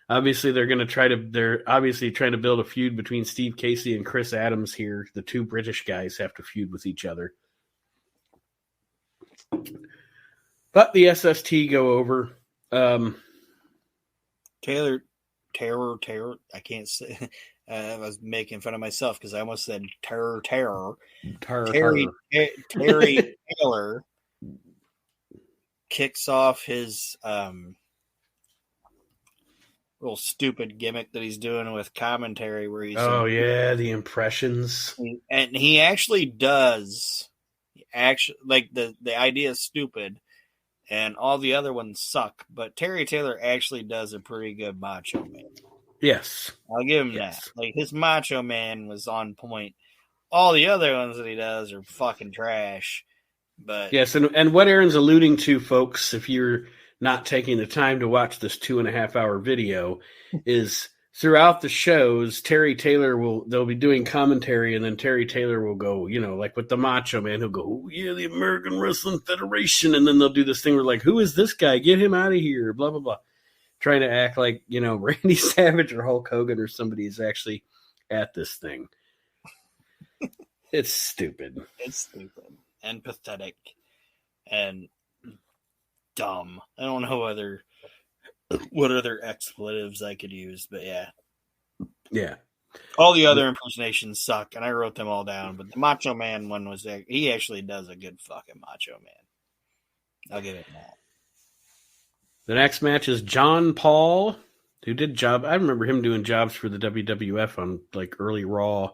[SPEAKER 1] Obviously, they're obviously trying to build a feud between Steve Casey and Chris Adams here. The two British guys have to feud with each other. But the SST go over.
[SPEAKER 3] Terror. I can't say. I was making fun of myself because I almost said terror. Terry Taylor kicks off his little stupid gimmick that he's doing with commentary where he's
[SPEAKER 1] the impressions.
[SPEAKER 3] And he actually does like the idea is stupid and all the other ones suck, but Terry Taylor actually does a pretty good Macho Man.
[SPEAKER 1] Yes.
[SPEAKER 3] I'll give him that. Like his Macho Man was on point. All the other ones that he does are fucking trash. But
[SPEAKER 1] yes, and what Aaron's alluding to, folks, if you're not taking the time to watch this 2.5 hour video, is throughout the shows, Terry Taylor they'll be doing commentary, and then Terry Taylor will go, like with the Macho Man, he'll go, oh, yeah, the American Wrestling Federation, and then they'll do this thing where like, who is this guy? Get him out of here, blah, blah, blah. Trying to act like, Randy Savage or Hulk Hogan or somebody is actually at this thing. It's stupid.
[SPEAKER 3] It's stupid and pathetic and dumb. I don't know what other expletives I could use, but yeah.
[SPEAKER 1] Yeah.
[SPEAKER 3] All the other impersonations suck, and I wrote them all down, but the Macho Man one he actually does a good fucking Macho Man. I'll give it that.
[SPEAKER 1] The next match is John Paul, who did I remember him doing jobs for the WWF on like early Raw.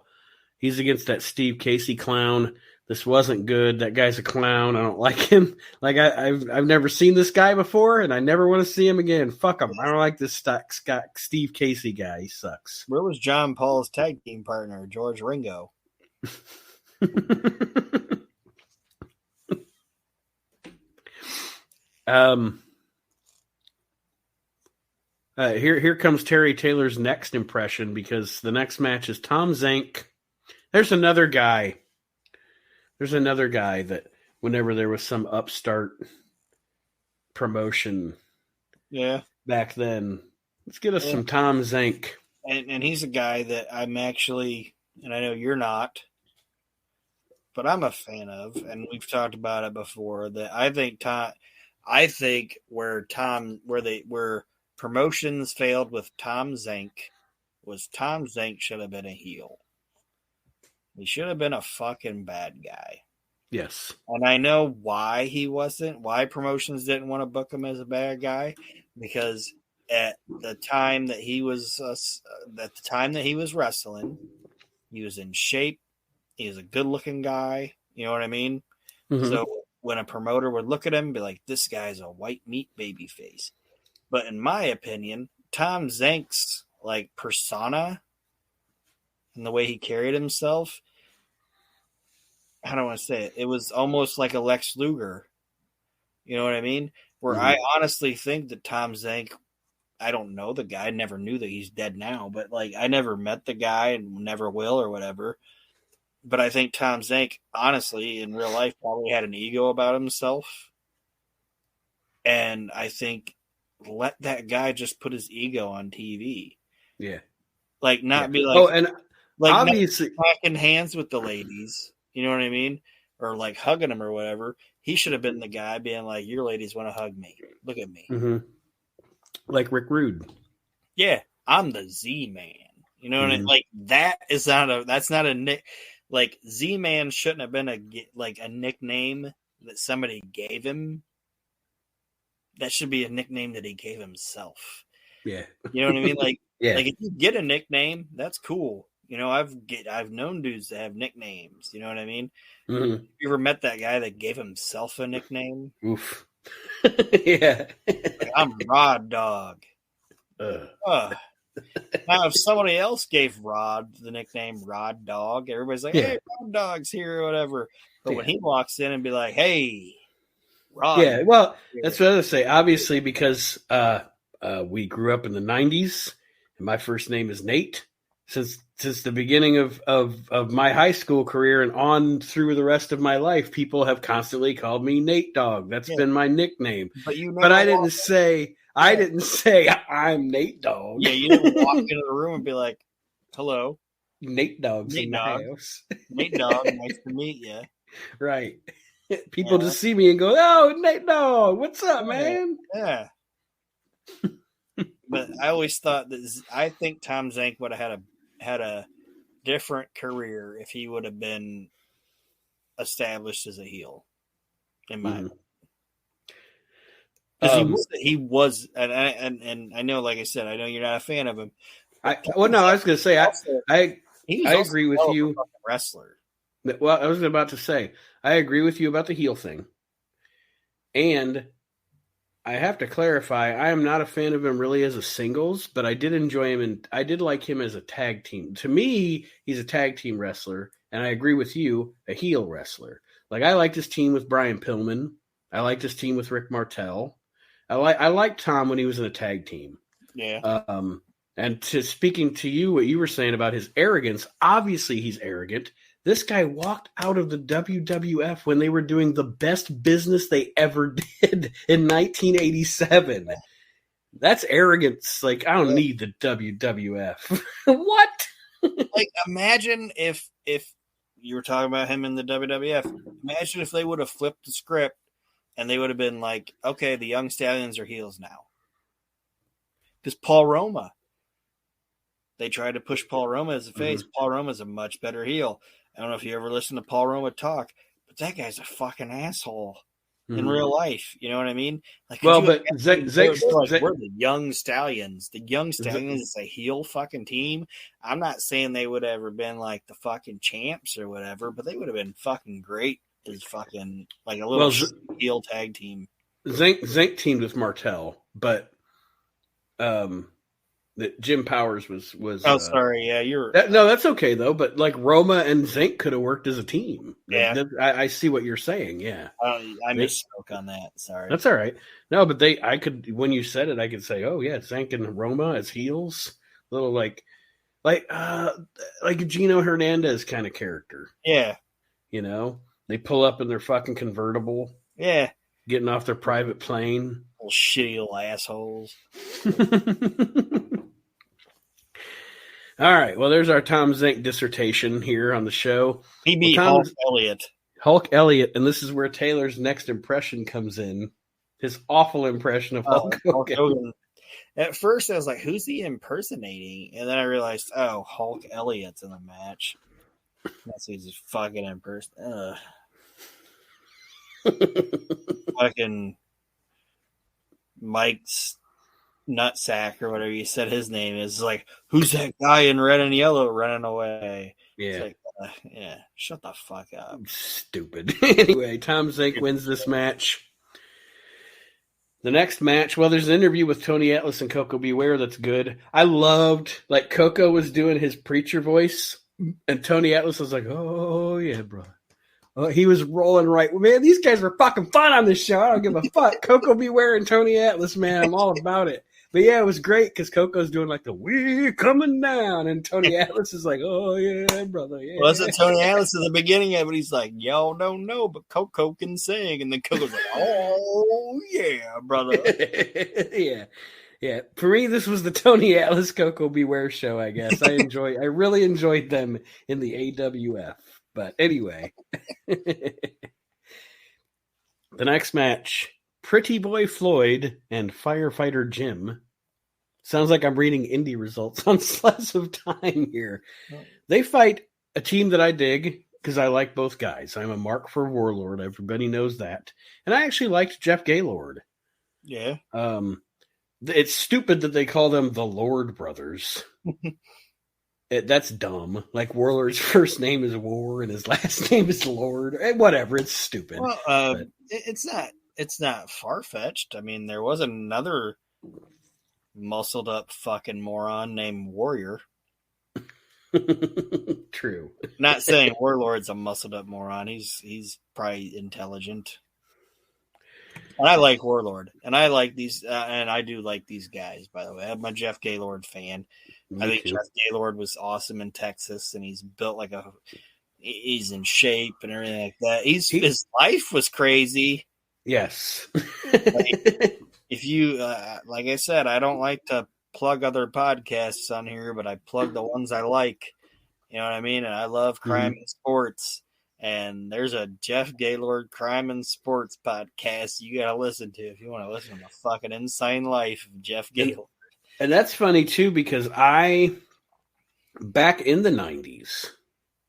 [SPEAKER 1] He's against that Steve Casey clown. This wasn't good. That guy's a clown. I don't like him. Like I've never seen this guy before, and I never want to see him again. Fuck him. I don't like this Steve Casey guy. He sucks.
[SPEAKER 3] Where was John Paul's tag team partner, George Ringo?
[SPEAKER 1] Here comes Terry Taylor's next impression, because the next match is Tom Zank. There's another guy that whenever there was some upstart promotion back then, let's get us some Tom Zank.
[SPEAKER 3] And he's a guy that I'm actually, and I know you're not, but I'm a fan of, and we've talked about it before, that I think where promotions failed with Tom Zank was Tom Zank should have been a heel. He should have been a fucking bad guy.
[SPEAKER 1] Yes.
[SPEAKER 3] And I know why he wasn't, why promotions didn't want to book him as a bad guy, because at the time that he was wrestling, he was in shape. He was a good-looking guy. You know what I mean? Mm-hmm. So when a promoter would look at him and be like, this guy's a white meat baby face. But in my opinion, Tom Zank's like persona and the way he carried himself, how do I want to say it? It was almost like a Lex Luger. You know what I mean? Where I honestly think that Tom Zank, I don't know the guy. I never knew that he's dead now, but like I never met the guy and never will or whatever. But I think Tom Zank, honestly, in real life, probably had an ego about himself. And I think let that guy just put his ego on TV.
[SPEAKER 1] Yeah.
[SPEAKER 3] Like not be like,
[SPEAKER 1] and like obviously
[SPEAKER 3] clacking hands with the ladies. You know what I mean? Or like hugging them or whatever. He should have been the guy being like, your ladies want to hug me. Look at me.
[SPEAKER 1] Mm-hmm. Like Rick Rude.
[SPEAKER 3] Yeah. I'm the Z-Man. You know what I mean? Like that's not a nick. Like Z-Man shouldn't have been a nickname that somebody gave him. That should be a nickname that he gave himself.
[SPEAKER 1] Yeah.
[SPEAKER 3] You know what I mean? Like,
[SPEAKER 1] yeah.
[SPEAKER 3] Like if you get a nickname, that's cool. You know, I've known dudes that have nicknames. You know what I mean?
[SPEAKER 1] Mm-hmm.
[SPEAKER 3] You ever met that guy that gave himself a nickname?
[SPEAKER 1] Oof. Yeah.
[SPEAKER 3] Like, I'm Rod Dog. Now, if somebody else gave Rod the nickname Rod Dog, everybody's like, hey, Rod Dog's here or whatever. But when he walks in and be like, hey, Rod.
[SPEAKER 1] Yeah, well, that's what I was say. Obviously, because we grew up in the 90s, and my first name is Nate. Since the beginning of my high school career and on through the rest of my life, people have constantly called me Nate Dog. That's been my nickname. But I didn't say I'm Nate Dog.
[SPEAKER 3] Yeah, you didn't walk into the room and be like, "Hello,
[SPEAKER 1] Nate Dog's in the house."
[SPEAKER 3] Nate Dog, nice to meet you.
[SPEAKER 1] Right. People just see me and go, "Oh, Nate Dog, what's up, man?"
[SPEAKER 3] Yeah. But I always thought that I think Tom Zank would have had a different career if he would have been established as a heel. In my opinion. Because he was, and I know, like I said, I know you're not a fan of him.
[SPEAKER 1] I was going to say, I agree with you.
[SPEAKER 3] Wrestler.
[SPEAKER 1] Well, I was about to say, I agree with you about the heel thing. And I have to clarify, I am not a fan of him really as a singles, but I did enjoy him, and I did like him as a tag team. To me, he's a tag team wrestler, and I agree with you, a heel wrestler. Like, I liked his team with Brian Pillman. I liked his team with Rick Martel. I liked Tom when he was in a tag team.
[SPEAKER 3] Yeah.
[SPEAKER 1] And speaking to you, what you were saying about his arrogance, obviously he's arrogant. This guy walked out of the WWF when they were doing the best business they ever did in 1987. That's arrogance. Like, I don't need the WWF. What?
[SPEAKER 3] Like, imagine if you were talking about him in the WWF. Imagine if they would have flipped the script and they would have been like, okay, the Young Stallions are heels now. Because Paul Roma, they tried to push Paul Roma as a face. Mm-hmm. Paul Roma's a much better heel. I don't know if you ever listened to Paul Roma talk, but that guy's a fucking asshole. in real life. You know what I mean? Like,
[SPEAKER 1] well, but Zeke,
[SPEAKER 3] we're the Young Stallions. The Young Stallions is a heel fucking team. I'm not saying they would have ever been like the fucking champs or whatever, but they would have been fucking great as fucking like a little heel tag team.
[SPEAKER 1] Zeke teamed with Martel, but Jim Powers was.
[SPEAKER 3] Oh, sorry. Yeah,
[SPEAKER 1] no, that's okay though. But like Roma and Zink could have worked as a team.
[SPEAKER 3] Yeah,
[SPEAKER 1] I see what you're saying. Yeah,
[SPEAKER 3] I misspoke on that. Sorry,
[SPEAKER 1] that's all right. No, but I could when you said it, I could say, oh yeah, Zink and Roma as heels, little like a Gino Hernandez kind of character.
[SPEAKER 3] Yeah,
[SPEAKER 1] you know, they pull up in their fucking convertible.
[SPEAKER 3] Yeah,
[SPEAKER 1] getting off their private plane.
[SPEAKER 3] Little shitty little assholes.
[SPEAKER 1] All right. Well, there's our Tom Zink dissertation here on the show.
[SPEAKER 3] He beat Hulk Elliott.
[SPEAKER 1] Hulk Elliott, and this is where Taylor's next impression comes in. His awful impression of Hulk Hogan.
[SPEAKER 3] At first, I was like, who's he impersonating? And then I realized, oh, Hulk Elliott's in the match. That's who's just fucking impersonating. Fucking Mike's nutsack or whatever you said his name is like, who's that guy in red and yellow running away?
[SPEAKER 1] Yeah,
[SPEAKER 3] like, shut the fuck up,
[SPEAKER 1] stupid. Anyway, Tom Zink wins this match. The next match, well, there's an interview with Tony Atlas and Coco Beware that's good. I loved, like, Coco was doing his preacher voice, and Tony Atlas was like, oh yeah, bro. Oh, he was rolling right. Man, these guys were fucking fun on this show. I don't give a fuck. Coco Beware and Tony Atlas, man, I'm all about it. But yeah, it was great because Coco's doing like the "we're coming down," and Tony Atlas is like, "Oh yeah, brother." Yeah.
[SPEAKER 3] Wasn't Tony Atlas at the beginning of it? He's like, "Y'all don't know, but Coco can sing," and then Coco's like, "Oh yeah, brother."
[SPEAKER 1] yeah. For me, this was the Tony Atlas Coco Beware show. I guess I really enjoyed them in the AWF. But anyway, the next match. Pretty Boy Floyd and Firefighter Jim. Sounds like I'm reading indie results on Slice of Time here. They fight a team that I dig because I like both guys. I'm a mark for Warlord. Everybody knows that. And I actually liked Jeff Gaylord.
[SPEAKER 3] Yeah.
[SPEAKER 1] It's stupid that they call them the Lord Brothers. That's dumb. Like Warlord's first name is War and his last name is Lord. Whatever. It's stupid.
[SPEAKER 3] Well, it's not far-fetched. I mean, there was another muscled up fucking moron named Warrior.
[SPEAKER 1] True.
[SPEAKER 3] Not saying Warlord's a muscled up moron. He's probably intelligent. And I like Warlord. And I like these and I do like these guys, by the way. I'm a Jeff Gaylord fan. I think Jeff Gaylord was awesome in Texas, and he's built like he's in shape and everything like that. His life was crazy.
[SPEAKER 1] Yes.
[SPEAKER 3] If you, like I said, I don't like to plug other podcasts on here, but I plug the ones I like. You know what I mean? And I love crime and sports. And there's a Jeff Gaylord crime and sports podcast you got to listen to if you want to listen to the fucking insane life of Jeff Gaylord.
[SPEAKER 1] And that's funny, too, because back in the 90s,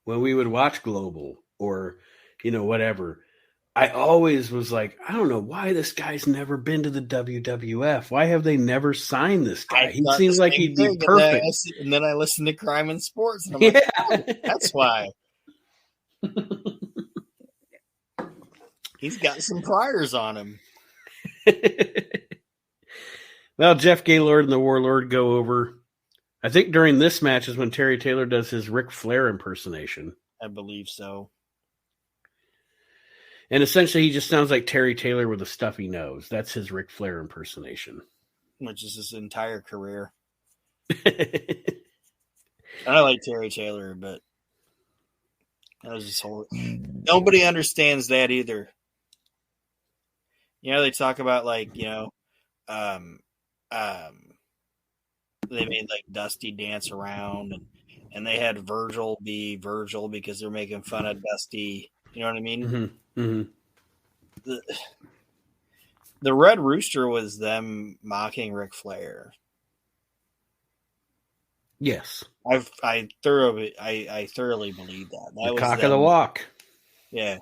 [SPEAKER 1] when we would watch Global or, whatever, I always was like, I don't know why this guy's never been to the WWF. Why have they never signed this guy? He seems like he'd be perfect.
[SPEAKER 3] And then I listened to Crime and Sports, and I'm like, oh, that's why. He's got some priors on him.
[SPEAKER 1] Well, Jeff Gaylord and the Warlord go over. I think during this match is when Terry Taylor does his Ric Flair impersonation.
[SPEAKER 3] I believe so.
[SPEAKER 1] And essentially, he just sounds like Terry Taylor with a stuffy nose. That's his Ric Flair impersonation.
[SPEAKER 3] Which is his entire career. I like Terry Taylor, but that was just whole. Nobody understands that either. They talk about they made like Dusty dance around, and they had Virgil be Virgil because they're making fun of Dusty. You know what I mean?
[SPEAKER 1] Mm-hmm. Mm-hmm.
[SPEAKER 3] The Red Rooster was them mocking Ric Flair.
[SPEAKER 1] Yes,
[SPEAKER 3] I thoroughly believe that. That
[SPEAKER 1] the
[SPEAKER 3] was
[SPEAKER 1] cock of the walk.
[SPEAKER 3] Yeah,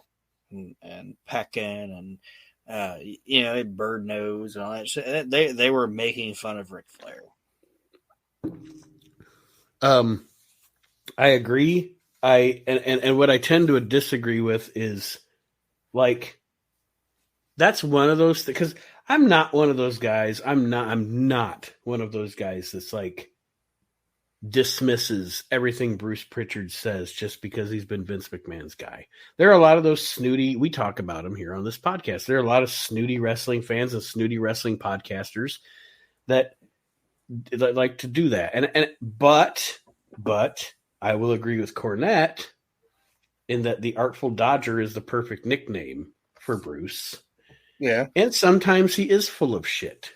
[SPEAKER 3] and pecking and bird nose and all that shit. They were making fun of Ric Flair.
[SPEAKER 1] I agree. And what I tend to disagree with is like that's one of those because I'm not one of those guys. I'm not one of those guys that's like dismisses everything Bruce Pritchard says just because he's been Vince McMahon's guy. There are a lot of those snooty, we talk about them here on this podcast. There are a lot of snooty wrestling fans and snooty wrestling podcasters that like to do that. But I will agree with Cornette in that the Artful Dodger is the perfect nickname for Bruce.
[SPEAKER 3] Yeah.
[SPEAKER 1] And sometimes he is full of shit.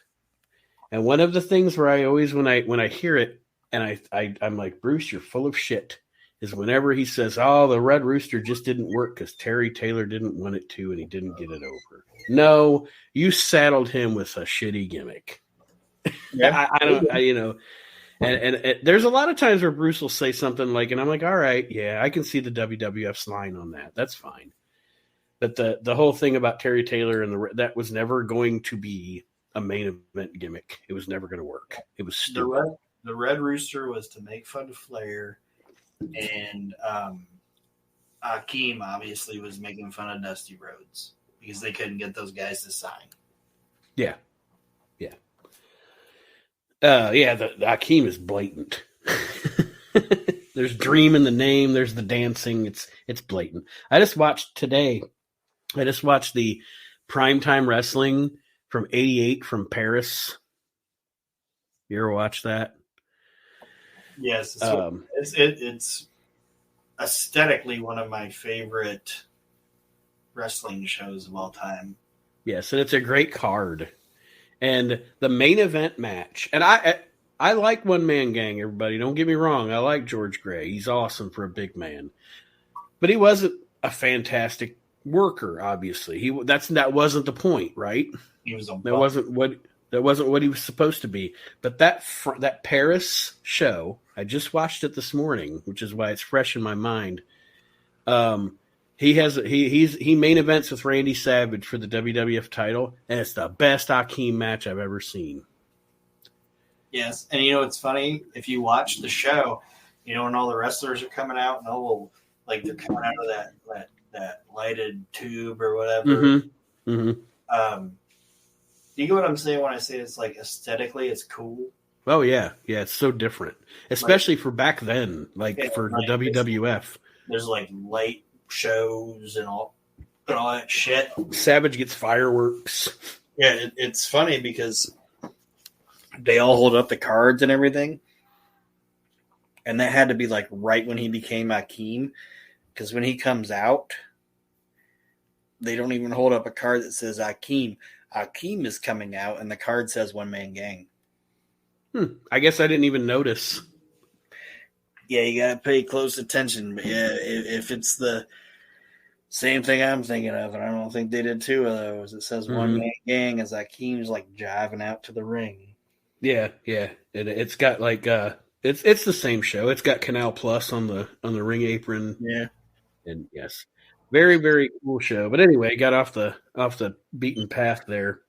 [SPEAKER 1] And one of the things where I always, when I hear it, and I'm like, Bruce, you're full of shit, is whenever he says, oh, the Red Rooster just didn't work because Terry Taylor didn't want it to and he didn't get it over. No, you saddled him with a shitty gimmick.
[SPEAKER 3] Yeah.
[SPEAKER 1] And there's a lot of times where Bruce will say something like, and I'm like, all right, yeah, I can see the WWF's line on that. That's fine. But the whole thing about Terry Taylor and that was never going to be a main event gimmick. It was never going to work. It was stupid.
[SPEAKER 3] The Red Rooster was to make fun of Flair, and Akeem obviously was making fun of Dusty Rhodes because they couldn't get those guys to sign.
[SPEAKER 1] Yeah. The Akeem is blatant. There's dream in the name. There's the dancing. It's blatant. I just watched the Primetime Wrestling from '88 from Paris. You ever watch that?
[SPEAKER 3] Yes, it's aesthetically one of my favorite wrestling shows of all time.
[SPEAKER 1] Yes, and it's a great card. And the main event match, and I like One Man Gang, everybody. Don't get me wrong. I like George Gray. He's awesome for a big man. But he wasn't a fantastic worker, obviously. That wasn't the point, right?
[SPEAKER 3] He was
[SPEAKER 1] That wasn't what he was supposed to be. But that Paris show, I just watched it this morning, which is why it's fresh in my mind. He main events with Randy Savage for the WWF title, and it's the best Akeem match I've ever seen.
[SPEAKER 3] Yes, and it's funny if you watch the show, when all the wrestlers are coming out and they're coming out of that lighted tube or whatever.
[SPEAKER 1] Mm-hmm. Mm-hmm.
[SPEAKER 3] You get what I'm saying when I say it's like aesthetically it's cool?
[SPEAKER 1] Oh yeah, it's so different, especially for back then, for the WWF.
[SPEAKER 3] There's light shows and all that shit.
[SPEAKER 1] Savage gets fireworks.
[SPEAKER 3] Yeah, it's funny because they all hold up the cards and everything, and that had to be right when he became Akeem, because when he comes out, they don't even hold up a card that says Akeem. Akeem is coming out, and the card says One Man Gang.
[SPEAKER 1] I guess I didn't even notice.
[SPEAKER 3] Yeah, you gotta pay close attention. But yeah, if it's the same thing I'm thinking of, and I don't think they did two of those, it says One Man Gang as Akeem's jiving out to the ring.
[SPEAKER 1] Yeah. It's got it's the same show. It's got Canal Plus on the ring apron.
[SPEAKER 3] Yeah,
[SPEAKER 1] and yes. Very, very cool show. But anyway, got off the beaten path there.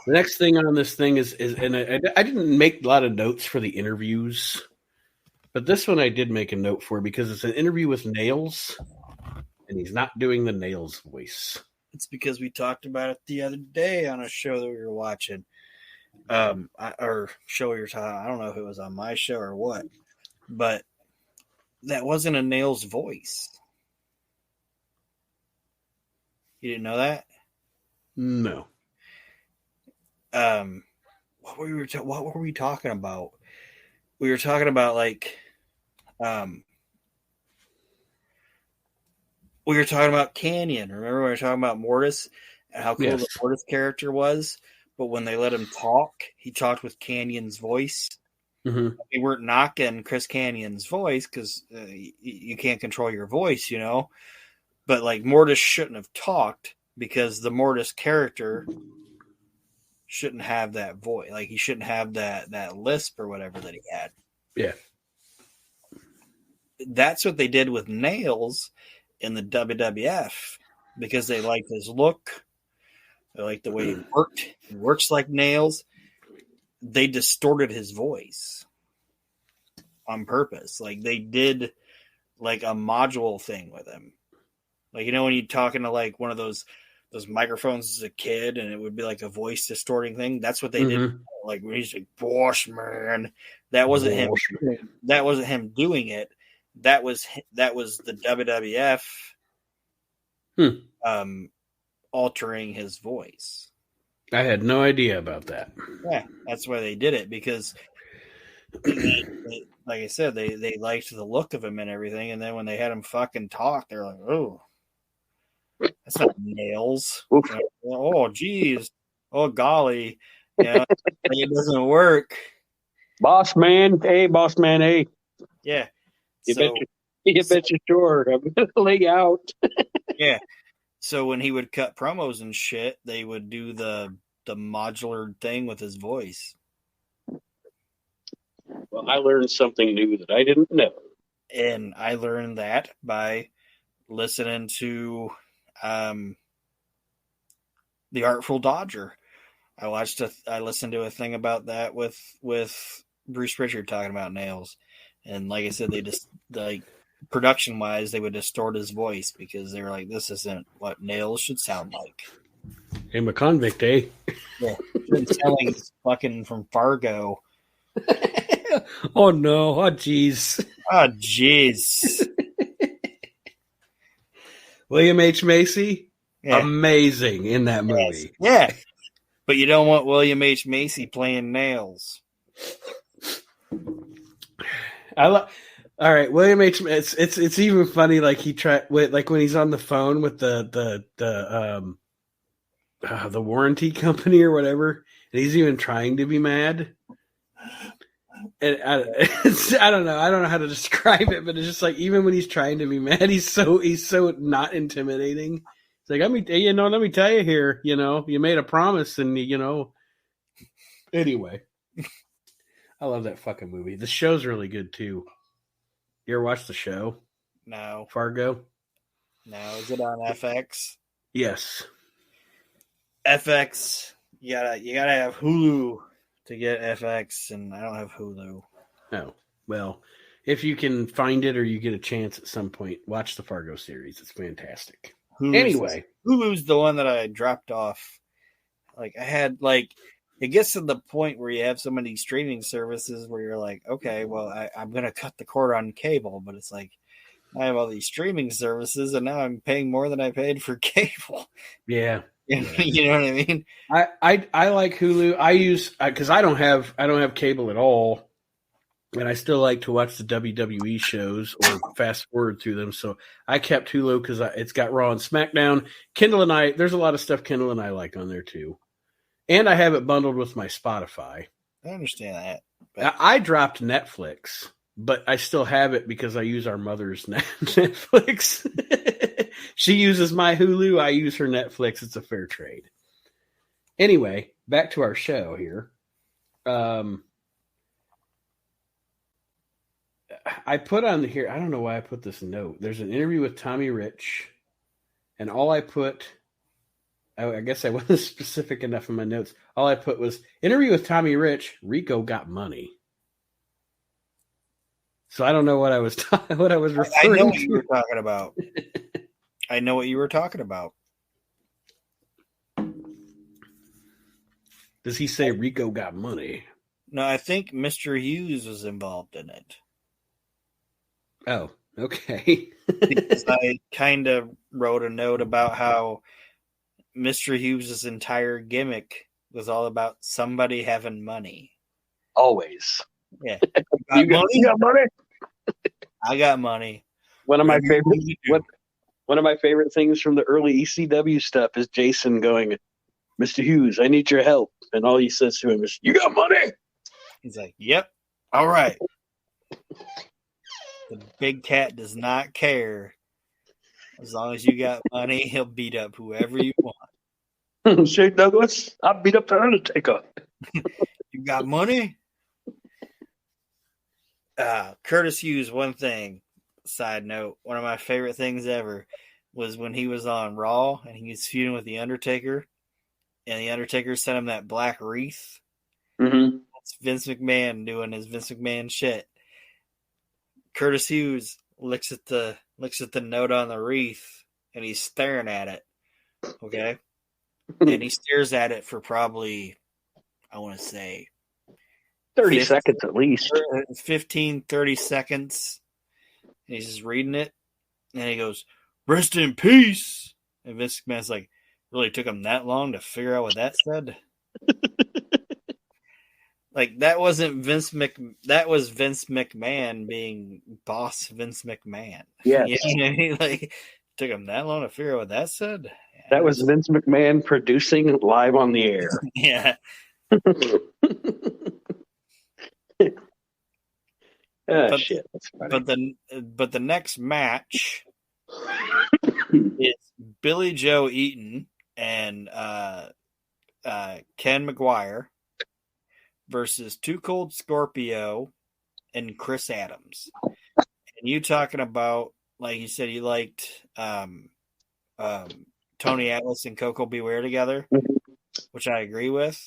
[SPEAKER 1] The next thing on this thing is and I didn't make a lot of notes for the interviews, but this one I did make a note for because it's an interview with Nails, and he's not doing the Nails voice.
[SPEAKER 3] It's because we talked about it the other day on a show that we were watching, or show we were talking. I don't know if it was on my show or what, but that wasn't a Nails voice. You didn't know that?
[SPEAKER 1] No.
[SPEAKER 3] What were we talking about? We were talking about we were talking about Canyon. Remember we were talking about Mortis and how cool the Mortis character was? But when they let him talk, he talked with Canyon's voice.
[SPEAKER 1] Mm-hmm.
[SPEAKER 3] We weren't knocking Chris Canyon's voice because you can't control your voice, But Mortis shouldn't have talked because the Mortis character shouldn't have that voice. He shouldn't have that lisp or whatever that he had.
[SPEAKER 1] Yeah.
[SPEAKER 3] That's what they did with Nails in the WWF because they liked his look I like the way he worked. He works like nails. They distorted his voice on purpose. Like they did like a module thing with him. Like, you know, when you're talking to like one of those microphones as a kid and it would be like a voice distorting thing. That's what they did. Like when he's like, "Bosh, man," that wasn't him. That wasn't him doing it. That was the WWF altering his voice.
[SPEAKER 1] I had no idea about that.
[SPEAKER 3] Yeah, that's why they did it, because like I said, they liked the look of him and everything, and then when they had him fucking talk, they're like, "Oh, that's not nails." Oh, geez. Oh, golly. Yeah, it doesn't work.
[SPEAKER 4] Boss man A.
[SPEAKER 3] Yeah.
[SPEAKER 4] You bet you sure. I'm going to lay out.
[SPEAKER 3] Yeah. So when he would cut promos and shit, they would do the modular thing with his voice.
[SPEAKER 4] Well, I learned something new that I didn't know.
[SPEAKER 3] And I learned that by listening to The Artful Dodger. I listened to a thing about that with Bruce Pritchard talking about nails. And like I said, they just, like, production wise, they would distort his voice because they were like, this isn't what nails should sound like.
[SPEAKER 1] I'm a convict, eh?
[SPEAKER 3] Yeah. Shouldn't sound like he's fucking from Fargo.
[SPEAKER 1] Oh no. Oh jeez.
[SPEAKER 3] Oh jeez.
[SPEAKER 1] William H. Macy,
[SPEAKER 3] Yeah.
[SPEAKER 1] amazing in that movie.
[SPEAKER 3] Yes. Yeah. But you don't want William H. Macy playing nails.
[SPEAKER 1] All right, William H. It's even funny. Like like when he's on the phone with the warranty company or whatever, and he's even trying to be mad. And I don't know how to describe it, but it's just like even when he's trying to be mad, he's so not intimidating. It's like, let me tell you here, you made a promise, and anyway. I love that fucking movie. The show's really good too. You ever watch the show?
[SPEAKER 3] No.
[SPEAKER 1] Fargo?
[SPEAKER 3] No. Is it on FX?
[SPEAKER 1] Yes.
[SPEAKER 3] FX. You gotta have Hulu to get FX, and I don't have Hulu.
[SPEAKER 1] Oh, well, if you can find it or you get a chance at some point, watch the Fargo series. It's fantastic.
[SPEAKER 3] Hulu's the one that I dropped off. Like I had it gets to the point where you have so many streaming services where you're like, okay, well, I'm going to cut the cord on cable, but it's like, I have all these streaming services and now I'm paying more than I paid for cable.
[SPEAKER 1] Yeah.
[SPEAKER 3] You know what I mean?
[SPEAKER 1] I like Hulu. I use, cause I don't have cable at all. And I still like to watch the WWE shows or fast forward through them. So I kept Hulu cause it's got Raw and SmackDown. Kendall and I, there's a lot of stuff Kendall and I like on there too. And I have it bundled with my Spotify.
[SPEAKER 3] I understand that.
[SPEAKER 1] But I dropped Netflix, but I still have it because I use our mother's Netflix. She uses my Hulu. I use her Netflix. It's a fair trade. Anyway, back to our show here. I put on here, I don't know why I put this note. There's an interview with Tommy Rich, and all I put... I guess I wasn't specific enough in my notes. All I put was interview with Tommy Rich. Rico got money. So I don't know what I was referring to.
[SPEAKER 3] I know what you were talking about. I know what you were talking about.
[SPEAKER 1] Does he say Rico got money?
[SPEAKER 3] No, I think Mr. Hughes was involved in it.
[SPEAKER 1] Oh, okay.
[SPEAKER 3] Because I kind of wrote a note about how Mr. Hughes' entire gimmick was all about somebody having money.
[SPEAKER 4] Always.
[SPEAKER 3] Yeah.
[SPEAKER 4] You got money?
[SPEAKER 3] I got money.
[SPEAKER 4] One of my favorite things from the early ECW stuff is Jason going, "Mr. Hughes, I need your help." And all he says to him is, "You got money?"
[SPEAKER 3] He's like, "Yep. All right." The big cat does not care. As long as you got money, he'll beat up whoever you want.
[SPEAKER 4] Shane Douglas, I'll beat up the Undertaker.
[SPEAKER 3] You got money? Curtis Hughes, one thing, side note, one of my favorite things ever was when he was on Raw and he was feuding with The Undertaker and the Undertaker sent him that black wreath.
[SPEAKER 4] Mm-hmm.
[SPEAKER 3] That's Vince McMahon doing his Vince McMahon shit. Curtis Hughes looks at the note on the wreath, and he's staring at it. Okay, and he stares at it for probably, I want to say,
[SPEAKER 4] 30 seconds at least.
[SPEAKER 3] 15, 30 seconds. And he's just reading it, and he goes, "Rest in peace." And Vince McMahon's like, "Really took him that long to figure out what that said?" Like, that wasn't that was Vince McMahon being boss Vince McMahon.
[SPEAKER 4] Yes.
[SPEAKER 3] You know what I mean? Like, took him that long to figure out what that said? Yeah,
[SPEAKER 4] that was Vince McMahon producing live on the air.
[SPEAKER 3] Yeah.
[SPEAKER 4] Shit. That's funny.
[SPEAKER 3] But the next match is Billy Joe Eaton and Ken McGuire versus Too Cold Scorpio and Chris Adams. And you talking about, like you said, you liked Tony Atlas and Coco Beware together, which I agree with.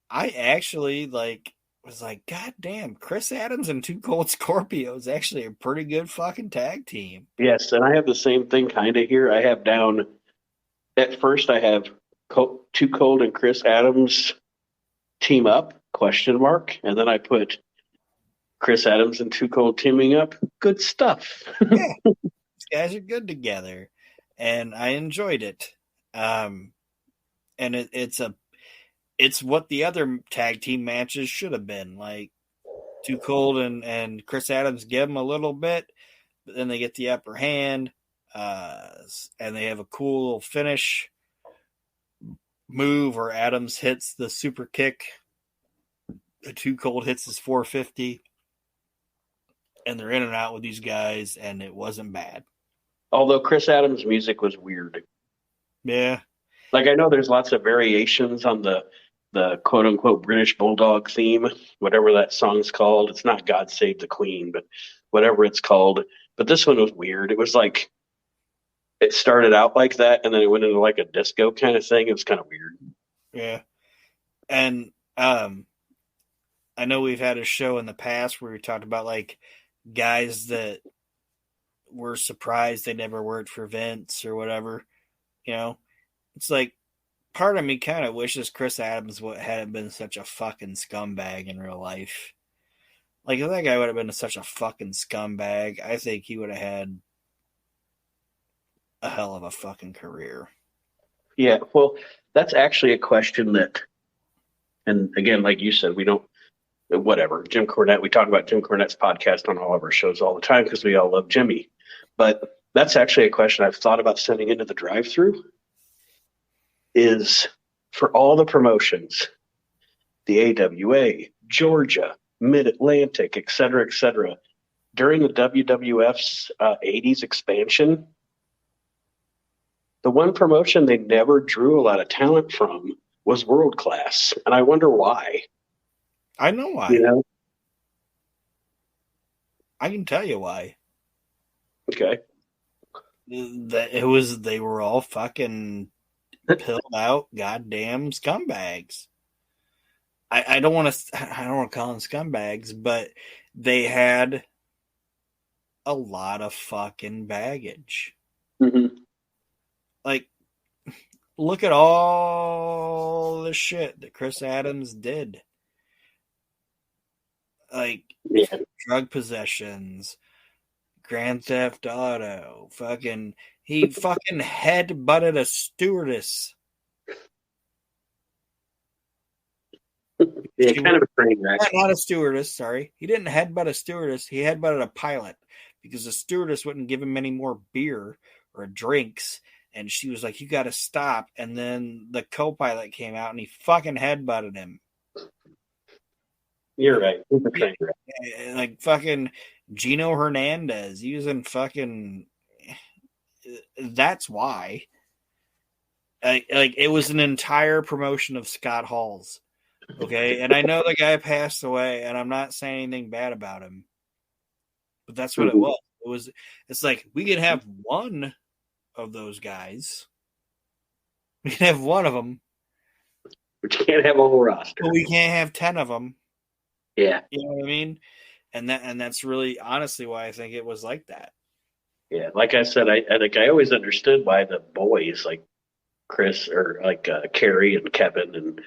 [SPEAKER 3] I actually was like, God damn, Chris Adams and Too Cold Scorpio is actually a pretty good fucking tag team.
[SPEAKER 4] Yes, and I have the same thing kind of here. I have down, at first I have Too Cold and Chris Adams team up, ? And then I put Chris Adams and Too Cold teaming up. Good stuff.
[SPEAKER 3] Yeah, these guys are good together, and I enjoyed it. And it's what the other tag team matches should have been. Like, Too Cold and Chris Adams give them a little bit, but then they get the upper hand, and they have a cool little finish move where Adams hits the super kick, the Too Cold hits his 450, and they're in and out with these guys, and it wasn't bad.
[SPEAKER 4] Although Chris Adams' music was weird.
[SPEAKER 3] Yeah.
[SPEAKER 4] Like, I know there's lots of variations on the quote-unquote British Bulldog theme, whatever that song's called. It's not God Save the Queen, but whatever it's called. But this one was weird. It was like, it started out like that, and then it went into like a disco kind of thing. It was kind of weird.
[SPEAKER 3] Yeah. And I know we've had a show in the past where we talked about, like, guys that were surprised they never worked for Vince or whatever. You know, it's like, part of me kind of wishes Chris Adams hadn't been such a fucking scumbag in real life. Like, if that guy would have been such a fucking scumbag, I think he would have had a hell of a fucking career.
[SPEAKER 4] Yeah, well, that's actually a question that, and again, like you said, we don't, whatever, Jim Cornette, we talk about Jim Cornette's podcast on all of our shows all the time because we all love Jimmy. But that's actually a question I've thought about sending into the drive-thru, is for all the promotions, the AWA, Georgia, Mid-Atlantic, et cetera, during the WWF's 80s expansion, the one promotion they never drew a lot of talent from was World Class. And I wonder why.
[SPEAKER 3] I know why.
[SPEAKER 4] You know?
[SPEAKER 3] I can tell you why.
[SPEAKER 4] Okay.
[SPEAKER 3] They were all fucking pilled out goddamn scumbags. I don't want to call them scumbags, but they had a lot of fucking baggage.
[SPEAKER 4] Mm-hmm.
[SPEAKER 3] Like, look at all the shit that Chris Adams did. Like, drug possessions, Grand Theft Auto, he fucking head-butted a stewardess.
[SPEAKER 4] Yeah, kind of a train wreck.
[SPEAKER 3] Not a stewardess, sorry. He didn't headbutt a stewardess. He headbutted a pilot because the stewardess wouldn't give him any more beer or drinks. And she was like, you got to stop. And then the co-pilot came out and he fucking headbutted him.
[SPEAKER 4] You're right. It's a train wreck.
[SPEAKER 3] Like fucking Gino Hernandez using fucking... That's why. Like, it was an entire promotion of Scott Hall's. Okay, and I know the guy passed away, and I'm not saying anything bad about him, but that's what it was. It's like, we could have one of those guys, We can have one of them,
[SPEAKER 4] but you can't have a whole roster.
[SPEAKER 3] but we can't have 10 of them.
[SPEAKER 4] Yeah,
[SPEAKER 3] You know what I mean? And that's really honestly why I think it was like that.
[SPEAKER 4] yeah. Like I said, I think I always understood why the boys like Chris or like Carrie and Kevin